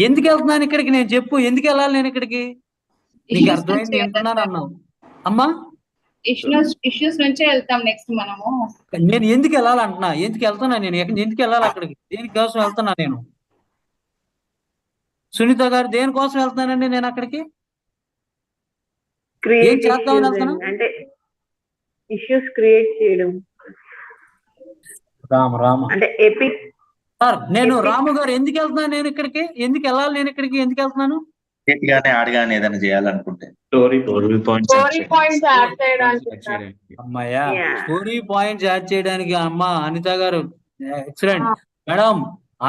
ఎందుకు వెళ్తున్నాను ఇక్కడికి నేను చెప్పు, ఎందుకు వెళ్ళాలి నేను ఇక్కడికి? నీకు అర్థమైంది వింటున్నాను అన్నావు అమ్మా. ఇష్యూస్ నుంచే వెళ్తాం నెక్స్ట్ మనము. నేను ఎందుకు వెళ్ళాలంటున్నా, ఎందుకు వెళ్తున్నా నేను, ఎందుకు వెళ్ళాలి అక్కడికి, దేనికోసం వెళ్తున్నా నేను? సునీత గారు, దేనికోసం వెళ్తున్నానండి నేను అక్కడికి? ఏం చేద్దామని వెళ్తాను? అంటే ఇష్యూస్ క్రియేట్ చేయడం. రామ అంటే ఎపిక్. సార్ నేను రాము గారు ఎందుకు వెళ్తున్నాను నేను ఇక్కడికి, ఎందుకు వెళ్ళాలి నేను ఇక్కడికి, ఎందుకు వెళ్తున్నాను? ఆడగానే ఏదైనా చేయాలనుకుంటే స్టోరీ పాయింట్స్ యాడ్ చేయడానికి. అమ్మాయ్యా, స్టోరీ పాయింట్స్ యాడ్ చేయడానికి. అమ్మా అనిత గారు ఎక్సలెంట్ మేడం,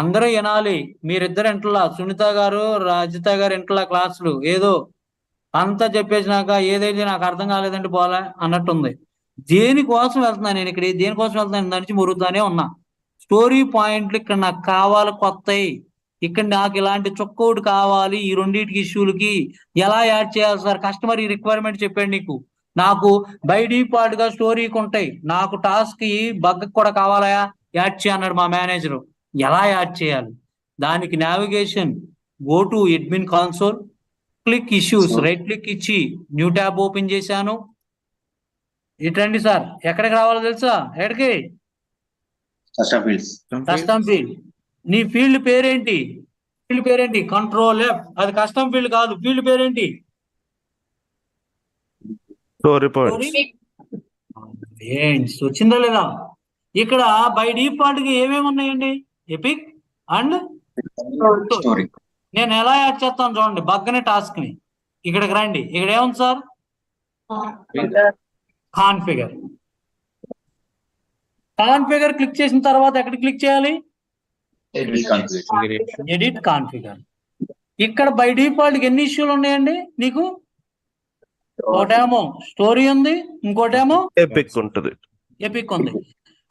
అందరూ వినాలి. మీరిద్దరు ఇంట్లో, సునీత గారు రజిత గారు ఇంట్లో క్లాసులు ఏదో అంతా చెప్పేసినాక ఏదైతే నాకు అర్థం కాలేదంటే పోలే అన్నట్టుంది. దేనికోసం వెళ్తున్నా నేను ఇక్కడ, దేనికోసం వెళ్తున్నాను దాని నుంచి మురుగుతానే ఉన్నా. స్టోరీ పాయింట్లు ఇక్కడ నాకు కావాలి కొత్తవి, ఇక్కడ నాకు ఇలాంటి చుక్కౌట్ కావాలి. ఈ రెండింటికి ఇష్యూలకి ఎలా యాడ్ చేయాలి సార్? కస్టమర్ ఈ రిక్వైర్మెంట్ చెప్పాడు నీకు, నాకు బై డిఫాల్ట్ గా స్టోరీకి ఉంటాయి, నాకు టాస్క్ బగ్ కూడా కావాలా యాడ్ చేయన్నాడు మా మేనేజర్. ఎలా యాడ్ చేయాలి దానికి? Navigation, go to admin console, click issues, right click ఇచ్చి న్యూ ట్యాబ్ ఓపెన్ చేశాను. ఇటండి సార్, ఎక్కడికి రావాలో తెలుసా? ఎక్కడికి? Custom field. నీ ఫీల్డ్ పేరేంటి? Control F. అది కస్టమ్ ఫీల్డ్ కాదు, ఫీల్డ్ పేరేంటి? Story points. వచ్చిందా లేదా? ఇక్కడ బై డిఫాల్ట్ గా ఏమేమి ఉన్నాయండి? Epic and story. నేను ఎలా యాడ్ చేస్తాను చూడండి, బగ్గనే టాస్క్ ని. ఇక్కడికి రండి, ఇక్కడ ఏముంది సార్? కాన్ఫిగర్ క్లిక్ చేసిన తర్వాత ఎక్కడ క్లిక్ చేయాలి? Edit configure. ఇక్కడ బై డిఫాల్ట్ ఎన్ని ఇష్యూలు ఉన్నాయండి నీకు? ఒకటేమో స్టోరీ ఉంది, ఇంకోటేమో ఎపిక్ ఉంటుంది. ఎపిక్ ఉంది.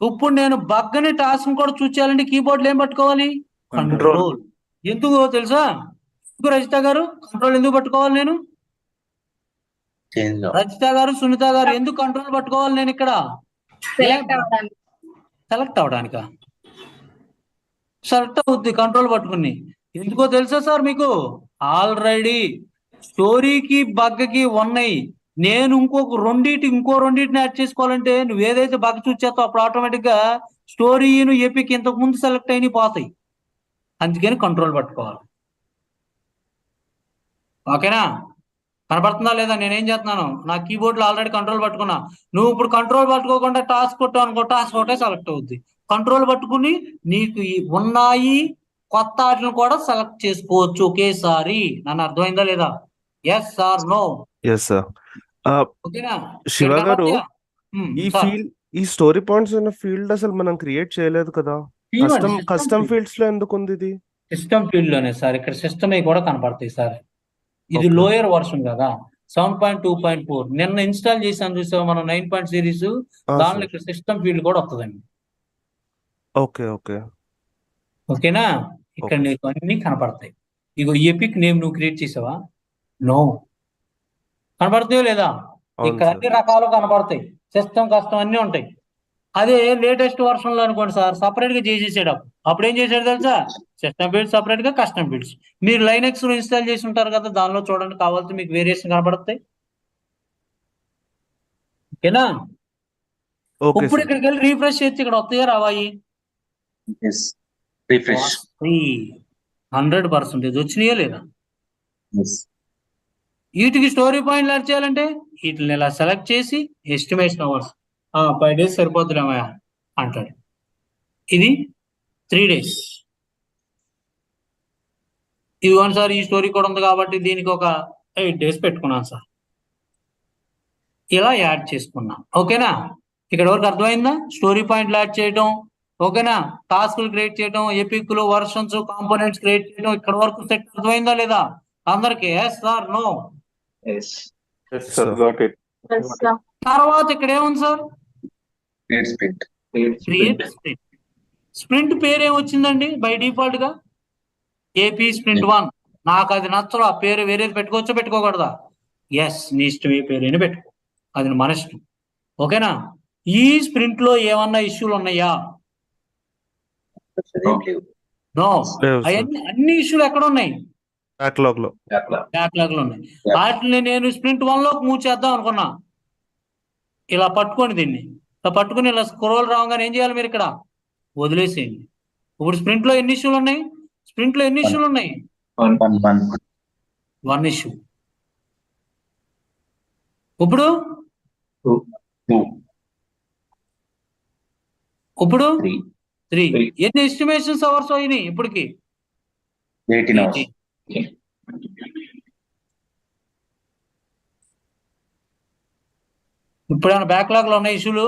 ఇప్పుడు నేను బగ్గని టాస్క్ కూడా చూసేయాలంటే కీబోర్డ్ లో ఏం పట్టుకోవాలి? కంట్రోల్. ఎందుకు తెలుసా? ఎందుకు రజిత గారు కంట్రోల్ ఎందుకు పట్టుకోవాలి నేను? రజిత గారు, సునీత గారు ఎందుకు కంట్రోల్ పట్టుకోవాలి నేను ఇక్కడ? సెలెక్ట్ అవడానికా? సెలెక్ట్ అవుద్ది కంట్రోల్ పట్టుకుని. ఎందుకో తెలుసా సార్ మీకు? ఆల్రెడీ స్టోరీకి బగ్కి ఉన్నాయి. నేను ఇంకో రెండింటిని యాడ్ చేసుకోవాలంటే నువ్వు ఏదైతే బగ్ చూసేస్తావు అప్పుడు ఆటోమేటిక్ గా స్టోరీను ఎపిక్ ఇంతకు ముందు సెలెక్ట్ అయిన పోతాయి. అందుకని కంట్రోల్ పట్టుకోవాలి. ఓకేనా? కనపడుతుందా లేదా? నేనేం చేస్తున్నాను, నా కీబోర్డ్ లో ఆల్రెడీ కంట్రోల్ పట్టుకున్నా. నువ్వు ఇప్పుడు కంట్రోల్ పట్టుకోకుండా టాస్క్ కొట్టావు అనుకో, టాస్క్ ఒకటే సెలెక్ట్ అవుద్ది. కంట్రోల్ పట్టుకుని నీకు ఉన్నాయి కొత్త వాటిని కూడా సెలెక్ట్ చేసుకోవచ్చు ఒకేసారి. నన్ను అర్థమైందా లేదా? Yes or no? Yes sir. ఓకేనా? శివ గారు, ఈ సార్, ఫీల్డ్, ఈ స్టోరీ పాయింట్స్ అనే ఫీల్డ్ అసలు మనం క్రియేట్ చేయలేదు కదా. కస్టమ్ ఫీల్డ్స్ లో ఎందుకు ఉంది ఇది? సిస్టమ్ ఫీల్డ్ లోనే సార్. ఇక్కడ సిస్టమ్ కూడా కనపడతాయి సార్. ఇది Okay. లోయర్ వర్షన్ కదా, 7.2.4. నిన్న ఇన్స్టాల్ చేసాను చూసావు మనం 9 సిరీస్. దానిలో ఇక్కడ సిస్టమ్ ఫీల్డ్ కూడా వస్తుందండి. Okay okay. ఓకేనా? ఇక్కడ Okay. నీకు అన్ని కనపడతాయి. ఇగో ఎపిక్ నేమ్ నువ్వు క్రియేట్ చేసావా? నో. కనపడతాయో లేదా? అవును ఇక్కడ సార్. అన్ని రకాలు కనపడతాయి. సిస్టమ్ కష్టం అన్ని ఉంటాయి. అదే లేటెస్ట్ వర్షన్ లో అనుకోండి సార్, సపరేట్ గా చేసేసాడు. అప్పుడు ఏం చేశాడు తెలుసా? సిస్టమ్ ఫీల్డ్స్ సపరేట్ గా, కస్టమ్ ఫీల్డ్స్. మీరు లైనెక్స్ లో ఇన్స్టాల్ చేసి ఉంటారు కదా, దానిలో చూడండి కావాల్సి మీకు వేరియేషన్ కనపడతాయి. ఓకేనా? ఓకే ఇప్పుడు సార్. ఇక్కడికి వెళ్ళి రీఫ్రెష్ చేసి ఇక్కడ వస్తాయా రావాయి? 100% వచ్చినాయో లేదా? వీటికి స్టోరీ పాయింట్లు యాడ్ చేయాలంటే వీటిని ఇలా సెలెక్ట్ చేసి ఎస్టిమేషన్ అవర్స్ 5 days సరిపోతులేమయ్యా అంటాడు. ఇది 3 days. ఇదిగోండి సార్, ఈ స్టోరీ కూడా ఉంది కాబట్టి దీనికి ఒక 8 days పెట్టుకున్నాను సార్. ఇలా యాడ్ చేసుకున్నాం. ఓకేనా? ఇక్కడ వరకు అర్థమైందా? స్టోరీ పాయింట్లు యాడ్ చేయడం, ఓకేనా? టాస్క్లు క్రియేట్ చేయడం, ఎపిక్ లో వర్షన్స్, కాంపోనెంట్స్ క్రియేట్ చేయడం, ఇక్కడ వరకు సెట్ అర్థమైందా లేదా అందరికి? Yes sir no? తర్వాత ఇక్కడ ఏముంది సార్? Create sprint. స్ప్రింట్ పేరు ఏమొచ్చిందండి బై డిఫాల్ట్ గా? AP sprint 1. నాకు అది నచ్చదు. ఆ పేరు వేరేది పెట్టుకోవచ్చా పెట్టుకోకూడదా? ఎస్, నీ ఇష్టం, ఏ పేరు అయినా పెట్టుకో, అది మన ఇష్టం. ఓకేనా? ఈ స్ప్రింట్ లో ఏమన్నా ఇష్యూలు ఉన్నాయా? నో. అన్ని ఇష్యూలు ఎక్కడ ఉన్నాయి? బ్యాక్లాగ్ లో. బ్యాక్లాగ్ లో ఉన్నాయి. వాటిని నేను స్ప్రింట్ 1 లోకి మూవ్ చేద్దాం అనుకున్నా. ఇలా పట్టుకోండి, దీన్ని ఇలా పట్టుకుని ఇలా స్క్రోల్ రాగానే ఏం చేయాలి మీరు? ఇక్కడ వదిలేసేయండి. ఇప్పుడు స్ప్రింట్ లో ఎన్ని ఇష్యూలు ఉన్నాయి? స్ప్రింట్ లో ఎన్ని ఇష్యూలు ఉన్నాయి? 1 ఇష్యూ. ఇప్పుడు 3. ఎన్ని ఎస్టిమేషన్స్ అవర్స్ అయినాయి ఇప్పటికి? 18. ఇప్పుడైనా బ్యాక్లాగ్ లో ఉన్న ఇష్యూలు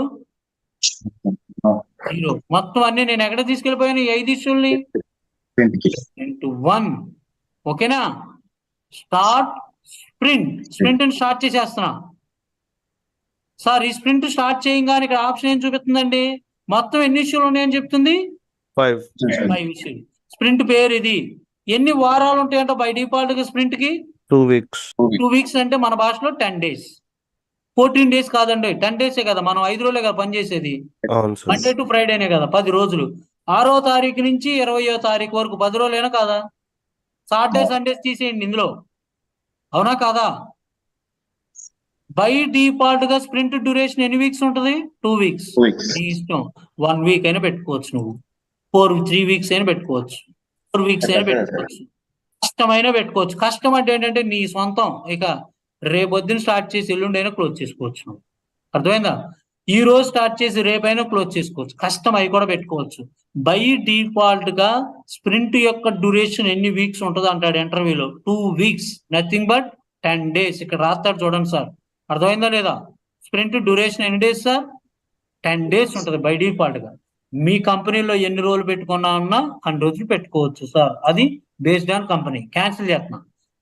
0. మొత్తం అన్ని నేను ఎక్కడ తీసుకెళ్ళిపోయాను? 5 ఇష్యూల్ని into 1. ఓకేనా? స్టార్ట్ స్ప్రింట్ ని స్టార్ట్ చేసేస్తున్నా సార్. ఈ స్ప్రింట్ స్టార్ట్ చేయగానే ఇక్కడ ఆప్షన్ ఏం చూపిస్తుందండి? మొత్తం ఎన్ని ఇష్యూలు ఉన్నాయని చెప్తుంది? 5 ఇష్యూలు. స్ప్రింట్ పేరు ఇది. ఎన్ని వారాలు ఉంటాయంట బై డిఫాల్ట్ గా స్ప్రింట్ కి? 2 weeks. 2 weeks అంటే మన భాషలో 10 days. 14 days కాదండి, 10 days కదా. మనం 5 రోజులే కదా పనిచేసేది. మండే టు ఫ్రైడేనే కదా, 10 రోజులు. 6వ తారీఖు నుంచి 20వ తారీఖు వరకు 10 రోజులేనా కాదా? సాటర్డే సండేస్ తీసేయండి ఇందులో, అవునా కాదా? బై డిఫాల్ట్ గా స్ప్రింట్ డ్యూరేషన్ ఎన్ని వీక్స్ ఉంటది? 2 weeks. నీ ఇష్టం. 1 week అయినా పెట్టుకోవచ్చు, నువ్వు 3 weeks అయినా పెట్టుకోవచ్చు, 4 weeks అయినా పెట్టుకోవచ్చు, కష్టమైనా పెట్టుకోవచ్చు. కష్టం అంటే ఏంటంటే నీ సొంతం. ఇక రేపొద్దున స్టార్ట్ చేసి ఎల్లుండైనా క్లోజ్ చేసుకోవచ్చు. నువ్వు అర్థమైందా? ఈ రోజు స్టార్ట్ చేసి రేపైనా క్లోజ్ చేసుకోవచ్చు. కష్టం అవి కూడా పెట్టుకోవచ్చు. బై డిఫాల్ట్ గా స్ప్రింట్ యొక్క డ్యూరేషన్ ఎన్ని వీక్స్ ఉంటుంది అంటాడు ఇంటర్వ్యూలో? 2 weeks, నథింగ్ బట్ 10 days. ఇక్కడ రాస్తాడు చూడండి సార్, అర్థమైందా లేదా? స్ప్రింట్ డ్యూరేషన్ ఎన్ని డేస్ సార్? 10 days ఉంటుంది బై డిఫాల్ట్ గా. మీ కంపెనీలో ఎన్ని రోజులు పెట్టుకున్నా అన్ని రోజులు పెట్టుకోవచ్చు సార్. అది బేస్డ్ ఆన్ కంపెనీ. క్యాన్సిల్ చేస్తున్నా.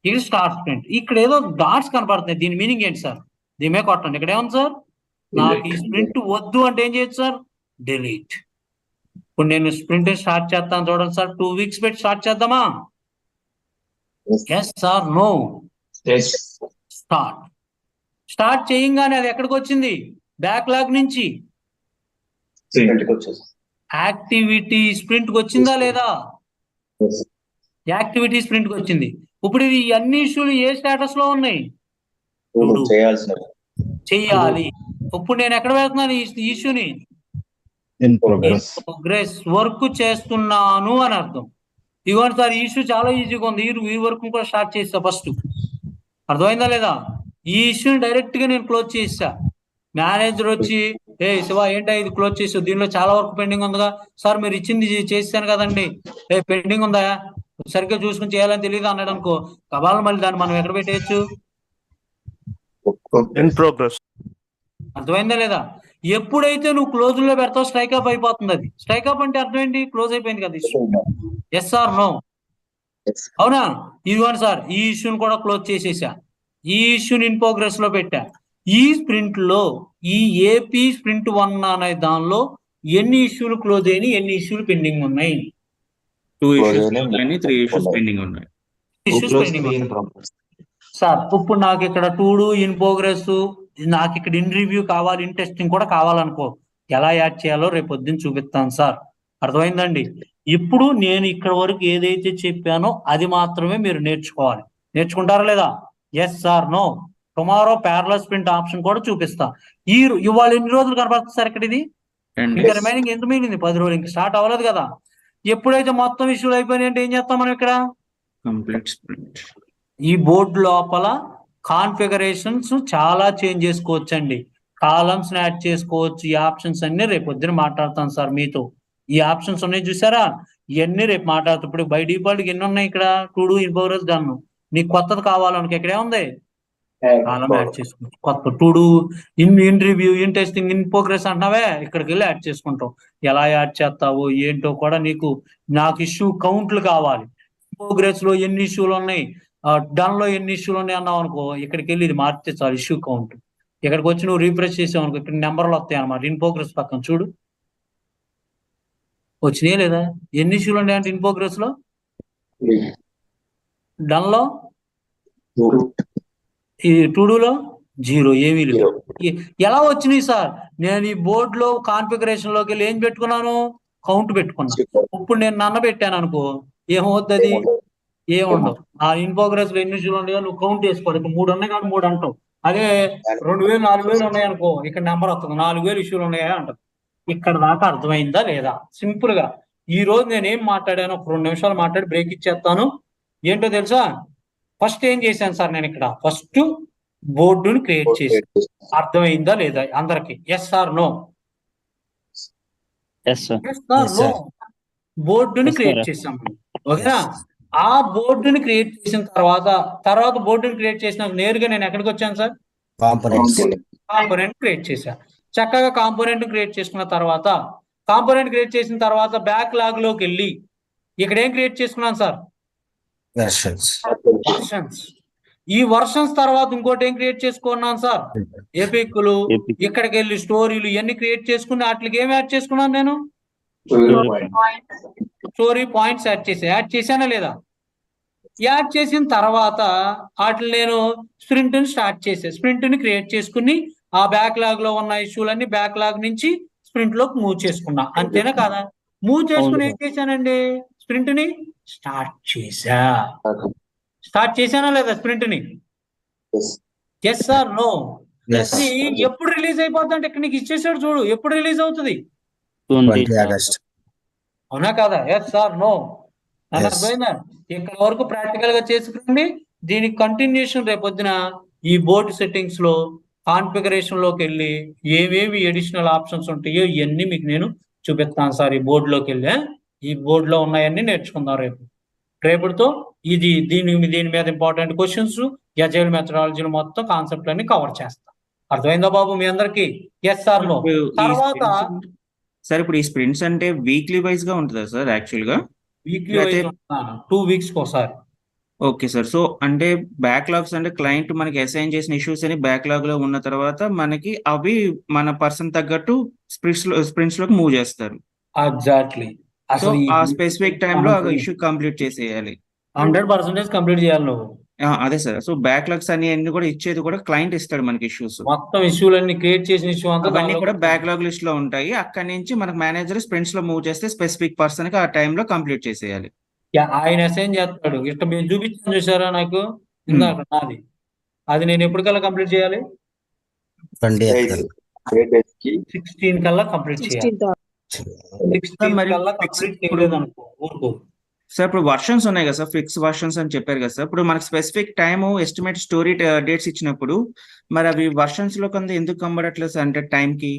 ఇది స్టార్ట్ స్ప్రింట్. ఇక్కడ ఏదో డాట్స్ కనపడుతున్నాయి. దీని మీనింగ్ ఏంటి సార్? దీని కొట్టండి. ఇక్కడ ఏముంది సార్? నాకు ఈ స్ప్రింట్ వద్దు అంటే ఏం చేయొచ్చు సార్? డిలీట్. ఇప్పుడు నేను స్ప్రింట్ స్టార్ట్ చేస్తాను చూడండి సార్. 2 weeks పెట్టి స్టార్ట్ చేద్దామా? Yes sir no? స్టార్ట్ చేయంగానే అది ఎక్కడికి వచ్చింది? బ్యాక్లాగ్ నుంచి యాక్టివిటీ స్ప్రింట్ వచ్చిందా లేదా? యాక్టివిటీ స్ప్రింట్ వచ్చింది. ఇప్పుడు ఇది అన్ని ఇష్యూలు ఏ స్టేటస్ లో ఉన్నాయి? చెయ్యాలి. ఇప్పుడు నేను ఎక్కడ పెడుతున్నాను ఈ ఇష్యూని? ప్రోగ్రెస్. వర్క్ చేస్తున్నాను అని అర్థం. ఇదిగోండి సార్, ఈ ఇష్యూ చాలా ఈజీగా ఉంది. ఈ వర్క్ కూడా స్టార్ట్ చేస్తా ఫస్ట్. అర్థమైందా లేదా? ఈ ఇష్యూని డైరెక్ట్ గా నేను క్లోజ్ చేసా. మేనేజర్ వచ్చి ఏ శివ ఏంటో ఇది క్లోజ్ చేసావు, దీనిలో చాలా వర్క్ పెండింగ్ ఉందిగా. సార్ మీరు ఇచ్చింది చేసాను కదండి, పెండింగ్ ఉందా, సరిగ్గా చూసుకుని చేయాలని తెలియదు అన్నాడు అనుకో, కబాలు మళ్ళీ దాన్ని మనం ఎక్కడ పెట్టేయచ్చు? In progress. అర్థమైందా లేదా? ఎప్పుడైతే నువ్వు క్లోజ్ లో పెడతావు స్ట్రైక్ అప్ అయిపోతుంది. అది స్ట్రైక్ అప్ అంటే అర్థం ఏంటి? క్లోజ్ అయిపోయింది కదా ఇష్యూ. Yes or no? అవునా? ఇదిగోండి సార్, ఈ ఇష్యూని కూడా క్లోజ్ చేసేసా. ఈ ఇష్యూని ఇన్ ప్రోగ్రెస్ లో పెట్టా. ఈ స్ప్రింట్ లో ఈ ఏపీ స్ప్రింట్ 1 అనే దానిలో ఎన్ని ఇష్యూలు క్లోజ్ అయినాయి, ఎన్ని ఇష్యూలు పెండింగ్ ఉన్నాయి? 2 issues 3 issues పెండింగ్ ఉన్నాయి. సార్ ఇప్పుడు నాకు ఇక్కడ 2 ఇన్ ప్రోగ్రెస్, నాకు ఇక్కడ ఇన్ రివ్యూ కావాలి, ఇన్ టెస్టింగ్ కూడా కావాలనుకో, ఎలా యాడ్ చేయాలో రేపు పొద్దున్న చూపిస్తాను సార్. అర్థమైందండి? ఇప్పుడు నేను ఇక్కడ వరకు ఏదైతే చెప్పానో అది మాత్రమే మీరు నేర్చుకోవాలి. నేర్చుకుంటారా లేదా? Yes sir no? Tomorrow parallel sprint option కూడా చూపిస్తా. ఇవాళ ఎన్ని రోజులు కనపడుతుంది సార్ ఇక్కడ? ఇది ఇంకా రిమైనింగ్ ఎంత మిగిలింది? 10 రోజులు. ఇంకా స్టార్ట్ అవ్వలేదు కదా. ఎప్పుడైతే మొత్తం ఇష్యూలు అయిపోయినాయి అంటే ఏం చేస్తాం మనం ఇక్కడ? Complete sprint. ఈ బోర్డు లోపల కాన్ఫిగరేషన్స్ చాలా చేంజ్ చేసుకోవచ్చు అండి. కాలమ్స్ యాడ్ చేసుకోవచ్చు. ఈ ఆప్షన్స్ అన్ని రేపు పొద్దున మాట్లాడతాను సార్ మీతో. ఈ ఆప్షన్స్ ఉన్నాయి చూసారా, ఇవన్నీ రేపు మాట్లాడుతూ. ఇప్పుడు బై డిఫాల్ట్ ఎన్ని ఉన్నాయి ఇక్కడ? 2 ఇన్ ప్రోగ్రెస్ డన్. నీకు కొత్తది కావాలనుకో ఇక్కడ ఏముంది? కాలం యాడ్ చేసుకోవచ్చు. కొత్త 2 in review, in testing, in progress అంటున్నావే, ఇక్కడికి వెళ్ళి యాడ్ చేసుకుంటావు. ఎలా యాడ్ చేస్తావు ఏంటో కూడా నీకు. నాకు ఇష్యూ కౌంట్లు కావాలి. ప్రోగ్రెస్ లో ఎన్ని ఇష్యూలు ఉన్నాయి, డన్ లో ఎన్ని ఇష్యూలు ఉన్నాయి అన్నావు అనుకో, ఇక్కడికి వెళ్ళి ఇది మార్చితే చాలు ఇష్యూ కౌంట్. ఇక్కడికి వచ్చి నువ్వు రీఫ్రెష్ చేసావు అనుకో, ఇక్కడ నెంబర్లు వస్తాయి అనమాట. ఇన్ ప్రోగ్రెస్ పక్కన చూడు, వచ్చినాయా లేదా? ఎన్ని ఇష్యూలు ఉన్నాయి అంటే ఇన్ ప్రోగ్రెస్ లో, డన్ లో, ఈ 2లో 0, ఏమీ లేదు. ఎలా వచ్చినాయి సార్? నేను ఈ బోర్డు లో కాన్ఫిగరేషన్ లోకి వెళ్ళి ఏం పెట్టుకున్నాను? కౌంట్ పెట్టుకున్నా. ఇప్పుడు నేను నన్న పెట్టాను అనుకో, ఏమవుతుంది? ఏముండవు. ఆ ఇన్ ప్రోగ్రెస్ లో ఎన్ని ఇష్యూలు ఉన్నాయో నువ్వు కౌంట్ చేసుకోవాలి. ఇప్పుడు 3 ఉన్నాయి కానీ 3 అంటావు. అదే 2000 4000 ఉన్నాయి అనుకో, ఇక్కడ నెంబర్ వస్తుంది 4000 ఇష్యూలు ఉన్నాయా అంటారు. ఇక్కడ దాకా అర్థమైందా లేదా? సింపుల్ గా ఈ రోజు నేను ఏం మాట్లాడాను, ఒక 2 నిమిషాలు మాట్లాడి బ్రేక్ ఇచ్చేస్తాను. ఏంటో తెలుసా? ఫస్ట్ ఏం చేశాను సార్ నేను ఇక్కడ? ఫస్ట్ బోర్డుని క్రియేట్ చేశాను. అర్థమైందా లేదా అందరికి? Yes or no? బోర్డుని క్రియేట్ చేసాం. ఓకేనా? ఆ బోర్డుని క్రియేట్ చేసిన తర్వాత బోర్డుని క్రియేట్ చేసిన నేరుగా నేను ఎక్కడికి వచ్చాను సార్? కాంపోనెంట్ క్రియేట్ చేశాను. చక్కగా కాంపోనెంట్ క్రియేట్ చేసుకున్న తర్వాత, కాంపోనెంట్ క్రియేట్ చేసిన తర్వాత బ్యాక్ లాగ్ లోకి వెళ్ళి ఇక్కడ ఏం క్రియేట్ చేసుకున్నాను సార్? వర్షన్స్. ఈ వర్షన్స్ తర్వాత ఇంకోటి ఏం క్రియేట్ చేసుకున్నాను సార్? ఎపిక్లు. ఇక్కడికి వెళ్ళి స్టోరీలు ఇవన్నీ క్రియేట్ చేసుకుని వాటికి ఏం యాడ్ చేసుకున్నాను నేను? స్టోరీ పాయింట్స్ యాడ్ చేశానా లేదా? యాడ్ చేసిన తర్వాత వాటిని నేను స్ప్రింట్ ని స్టార్ట్ చేసా. స్ప్రింట్ ని క్రియేట్ చేసుకుని ఆ బ్యాక్లాగ్ లో ఉన్న ఇష్యూలన్నీ బ్యాక్లాగ్ నుంచి స్ప్రింట్ లోకి మూవ్ చేసుకున్నా. అంతేనా కాదా? మూవ్ చేసుకుని ఏం చేశానండి? స్ప్రింట్ ని స్టార్ట్ చేశా. స్టార్ట్ చేశానా లేదా స్ప్రింట్ ని? Yes sir no? ఎప్పుడు రిలీజ్ అయిపోతుంది అంటే ఇక్కడ నీకు ఇచ్చేసాడు చూడు, ఎప్పుడు రిలీజ్ అవుతుంది? అవునా కదా? Yes sir no? అర్థమైందా? ఇక్కడ వరకు ప్రాక్టికల్ గా చేసుకురండి. దీనికి కంటిన్యూషన్ రేపొద్దున ఈ బోర్డు సెట్టింగ్స్ లో కాన్ఫిగరేషన్ లోకి వెళ్ళి ఏవేవి అడిషనల్ ఆప్షన్స్ ఉంటాయో ఇవన్నీ మీకు నేను చూపిస్తాను సార్. ఈ బోర్డులోకి వెళ్ళి ఈ బోర్డులో ఉన్నాయన్నీ నేర్చుకుందాం రేపటితో. దీని మీద ఇంపార్టెంట్ క్వశ్చన్స్, అజైల్ మెథడాలజీలు మొత్తం కాన్సెప్ట్ అన్ని కవర్ చేస్తాం. అర్థమైందా బాబు మీ అందరికి? Yes sir no? తర్వాత సార్ ఇప్పుడు ఈ స్ప్రింట్స్ అంటే వీక్లీ వైజ్ గా ఉంటుందా సార్ యాక్చువల్ గా? వీక్లీ అయితే వైజ్ 2 వీక్స్ ఒకసారి. Okay sir. సో అంటే బ్యాక్లాగ్స్ అంటే క్లయింట్ మనకి అసైన్ చేసిన ఇష్యూస్ అని బ్యాక్లాగ్ లో ఉన్న తర్వాత మనకి అవి మన పర్సన్ తగ్గట్టు స్ప్రింట్స్ లోకి మూవ్ చేస్తారు. ఎగ్జాక్ట్లీ. సో అసలు ఆ స్పెసిఫిక్ టైంలో ఆ ఇష్యూ కంప్లీట్ చేసేయాలి. 100% కంప్లీట్ చేయాలి నువ్వు. అదే సార్. సో బ్యాక్లాగ్స్ అన్ని కూడా ఇచ్చేది కూడా క్లయింట్ ఇస్తాడు మనకి ఇష్యూస్. మొత్తం ఇష్యూలన్నీ క్రియేట్ చేసిన ఇష్యూ అంతా అవన్నీ దానిలో కూడా బ్యాక్లాగ్ లిస్ట్ లో ఉంటాయి. అక్కడి నుంచి మనకు మేనేజర్ స్ప్రింట్స్ లో మూవ్ చేస్తే స్పెసిఫిక్ పర్సన్ కి ఆ టైంలో కంప్లీట్ చేసేయాలి. ఆయన అసైన్ చేస్తాడు. ఇక్కడ మేము చూపించాను చూసారా నాకు ఇందాక నాది, అది నేను ఎప్పటికల్లా కంప్లీట్ చేయాలి? 16 కల్లా కంప్లీట్ చేయాలి. 16 మరి కల్లా fix కంప్లీట్ ఇప్పుడు చేయలేదు అనుకో ఊరుకో. సార్ ఇప్పుడు వర్షన్స్ ఉన్నాయి కదా సార్, ఫిక్స్ వర్షన్స్ అని చెప్పారు కదా సార్. ఇప్పుడు మనకి specific time estimate story dates ఇచ్చినప్పుడు మరి అవి వర్షన్స్ లో కొంత ఎందుకు కనబడట్లేదు సార్? అంటే టైం కి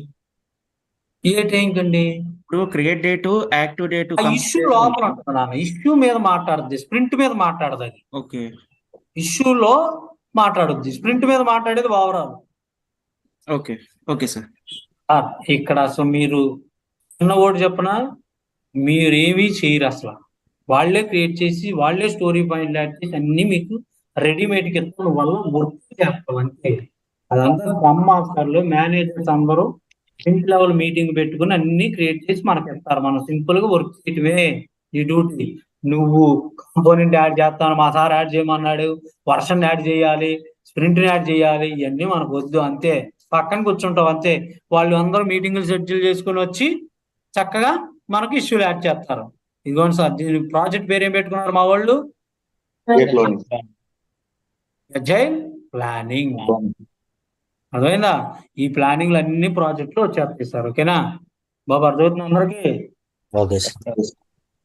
ఏ టైం కండి? ఇప్పుడు create date, active date, issue లోపల అంటున్నాను. ఇష్యూ మీద మాట్లాడుద్ది, స్ప్రింట్ మీద మాట్లాడదు. అది ఓకే ఇష్యూలో మాట్లాడుద్ది, స్ప్రింట్ మీద మాట్లాడేది ఓవరాల్. Okay okay sir. ఇక్కడ అసలు మీరు చిన్న ఓటు చెప్పనా, మీరేమీ చేయరు అసలు. వాళ్ళే క్రియేట్ చేసి వాళ్ళే స్టోరీ పాయింట్ యాడ్ చేసి అన్ని మీకు రెడీమేడ్కి ఇస్తాను వల్ల వర్క్ చేస్తాం అంతే. అదంతా స్క్రమ్ మాస్టర్లు మేనేజర్స్ అందరూ ఇంటి లెవెల్ మీటింగ్ పెట్టుకుని అన్ని క్రియేట్ చేసి మనకి ఇస్తారు. మనం సింపుల్ గా వర్క్ చేయటమే ఈ డ్యూటీ. నువ్వు కాంపోనెంట్ యాడ్ చేస్తాను, మా సార్ యాడ్ చేయమన్నాడు, వర్షన్ యాడ్ చేయాలి, స్ప్రింట్ యాడ్ చేయాలి, ఇవన్నీ మనకు వద్దు. అంతే పక్కన కూర్చుంటాం అంతే. వాళ్ళు అందరూ మీటింగ్లు షెడ్యూల్ చేసుకుని వచ్చి చక్కగా మనకి ఇష్యూలు యాడ్ చేస్తారు. ఇదిగోండి సార్, దీని ప్రాజెక్ట్ పేరు ఏం పెట్టుకున్నారు మా వాళ్ళు? Agile planning. అర్థమైందా? ఈ ప్లానింగ్లు అన్ని ప్రాజెక్టులు వచ్చేస్తాయి సార్. ఓకేనా బాబు? అర్థమవుతుంది అందరికి?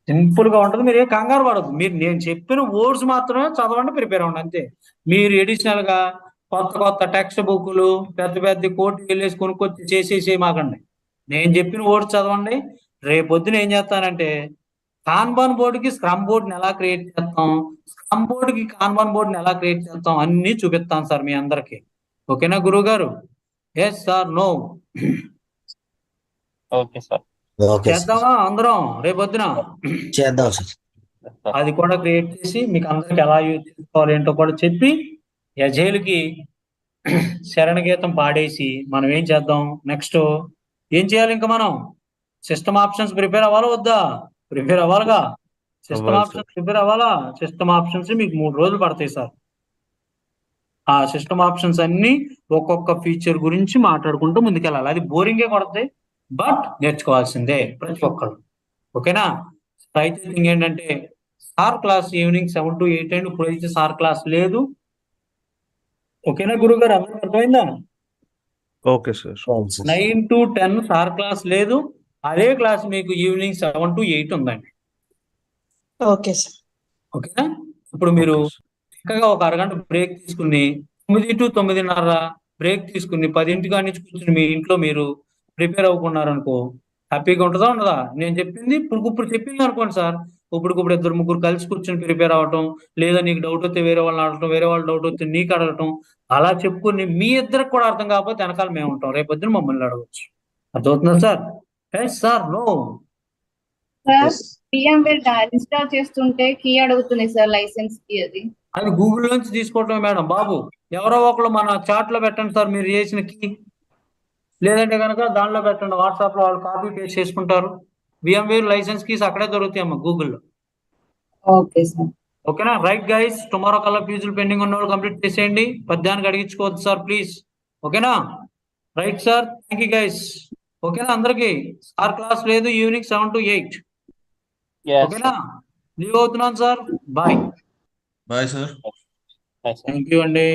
సింపుల్ గా ఉంటుంది. మీరు ఏ కంగారు పడదు. మీరు నేను చెప్పిన వర్డ్స్ మాత్రమే చదవండి, ప్రిపేర్ అవ్వండి అంతే. మీరు ఎడిషనల్ గా కొత్త కొత్త టెక్స్ట్ బుక్లు పెద్ద పెద్ద కోర్టుకి వెళ్ళేసి కొనుక్కొచ్చి చేసేసి మాకండి. నేను చెప్పిన వర్డ్స్ చదవండి. రేపొద్దున ఏం చేస్తానంటే కాన్బాన్ బోర్డుకి స్క్రమ్ బోర్డుని ఎలా క్రియేట్ చేస్తాం, స్క్రమ్ బోర్డుకి కాన్బాన్ బోర్డుని ఎలా క్రియేట్ చేస్తాం అన్ని చూపిస్తాను సార్ మీ అందరికి. ఓకేనా గురువు గారు? Yes sir, no? Okay sir. చేద్దామా అందరం రేపొద్దున? చేద్దాం సార్. అది కూడా క్రియేట్ చేసి మీకు అందరికి ఎలా యూజ్ చేసుకోవాలి ఏంటో కూడా చెప్పి యజేలుకి శరణ గీతం పాడేసి మనం ఏం చేద్దాం నెక్స్ట్? ఏం చేయాలి ఇంకా మనం? సిస్టమ్ ఆప్షన్స్ ప్రిపేర్ అవ్వాలా వద్దా? ప్రిపేర్ అవ్వాలిగా. సిస్టమ్ ఆప్షన్స్ ప్రిపేర్ అవ్వాలా? సిస్టమ్ ఆప్షన్స్ మీకు 3 రోజులు పడతాయి సార్. ఆ సిస్టమ్ ఆప్షన్స్ అన్ని ఒక్కొక్క ఫీచర్ గురించి మాట్లాడుకుంటూ ముందుకెళ్ళాలి. అది బోరింగే కొడతాయి, బట్ నేర్చుకోవాల్సిందే ప్రతి ఒక్కరు. ఓకేనా? అయితే థింగ్ ఏంటంటే సార్ క్లాస్ ఈవినింగ్ 7 to 8 అండి. ఇప్పుడైతే సార్ క్లాస్ లేదు. ఓకేనా గురువు గారు? అందరికి అర్థమైందా? Okay sir. 9 to 10 sir class లేదు. అదే క్లాస్ మీకు ఈవినింగ్ 7 to 8 ఉందండి. Okay sir. ఓకేనా? ఇప్పుడు మీరు చక్కగా ఒక అరగంట బ్రేక్ తీసుకుని 9 to 9:30 బ్రేక్ తీసుకుని 10 కాడి నుంచి కూర్చుని మీ ఇంట్లో మీరు ప్రిపేర్ అవ్వకున్నారనుకో హ్యాపీగా ఉంటుందా ఉండదా? నేను చెప్పింది ఇప్పుడు చెప్పింది అనుకోండి సార్. ఇప్పుడు 2-3 కలిసి కూర్చొని ప్రిపేర్ అవ్వటం, లేదా నీకు డౌట్ వస్తే వేరే వాళ్ళని అడగటం, వేరే వాళ్ళు డౌట్ వస్తే నీకు అడగటం, అలా చెప్పుకుని మీ ఇద్దరికి కూడా అర్థం కాకపోతే వెనకాల మేము ఉంటాం. రేపొద్దున మమ్మల్ని అడగచ్చు. అర్థమవుతుందా sir? Yes sir, no? Sir VMware install చేస్తుంటే కీ అడుగుతుంది సార్, లైసెన్స్ కి. అది గూగుల్ నుంచి తీసుకోవటమే మేడం బాబు. ఎవరో ఒకళ్ళు మన చాట్ లో పెట్టండి సార్ మీరు చేసిన కీ, లేదంటే కనుక దానిలో పెట్టండి. వాట్సాప్ లో వాళ్ళు కాపీ పేస్ట్ చేసుకుంటారు. VMware లైసెన్స్ కీస్ అక్కడే దొరుకుతాయమ్మా గూగుల్లో. Okay sir. ఓకేనా? రైట్ గైస్, టుమారో కల్లా ఫీజులు పెండింగ్ ఉన్న వాళ్ళు కంప్లీట్ చేసేయండి. పద్యానికి అడిగించుకోవద్దు సార్ ప్లీజ్. ఓకేనా? Right sir, thank you guys. ఓకేనా అందరికి? సార్ క్లాస్ లేదు ఈవినింగ్ 7 to 8. ఓకేనా? లీవ్ అవుతున్నాను sir. Bye. Bye sir. Thank you అండి.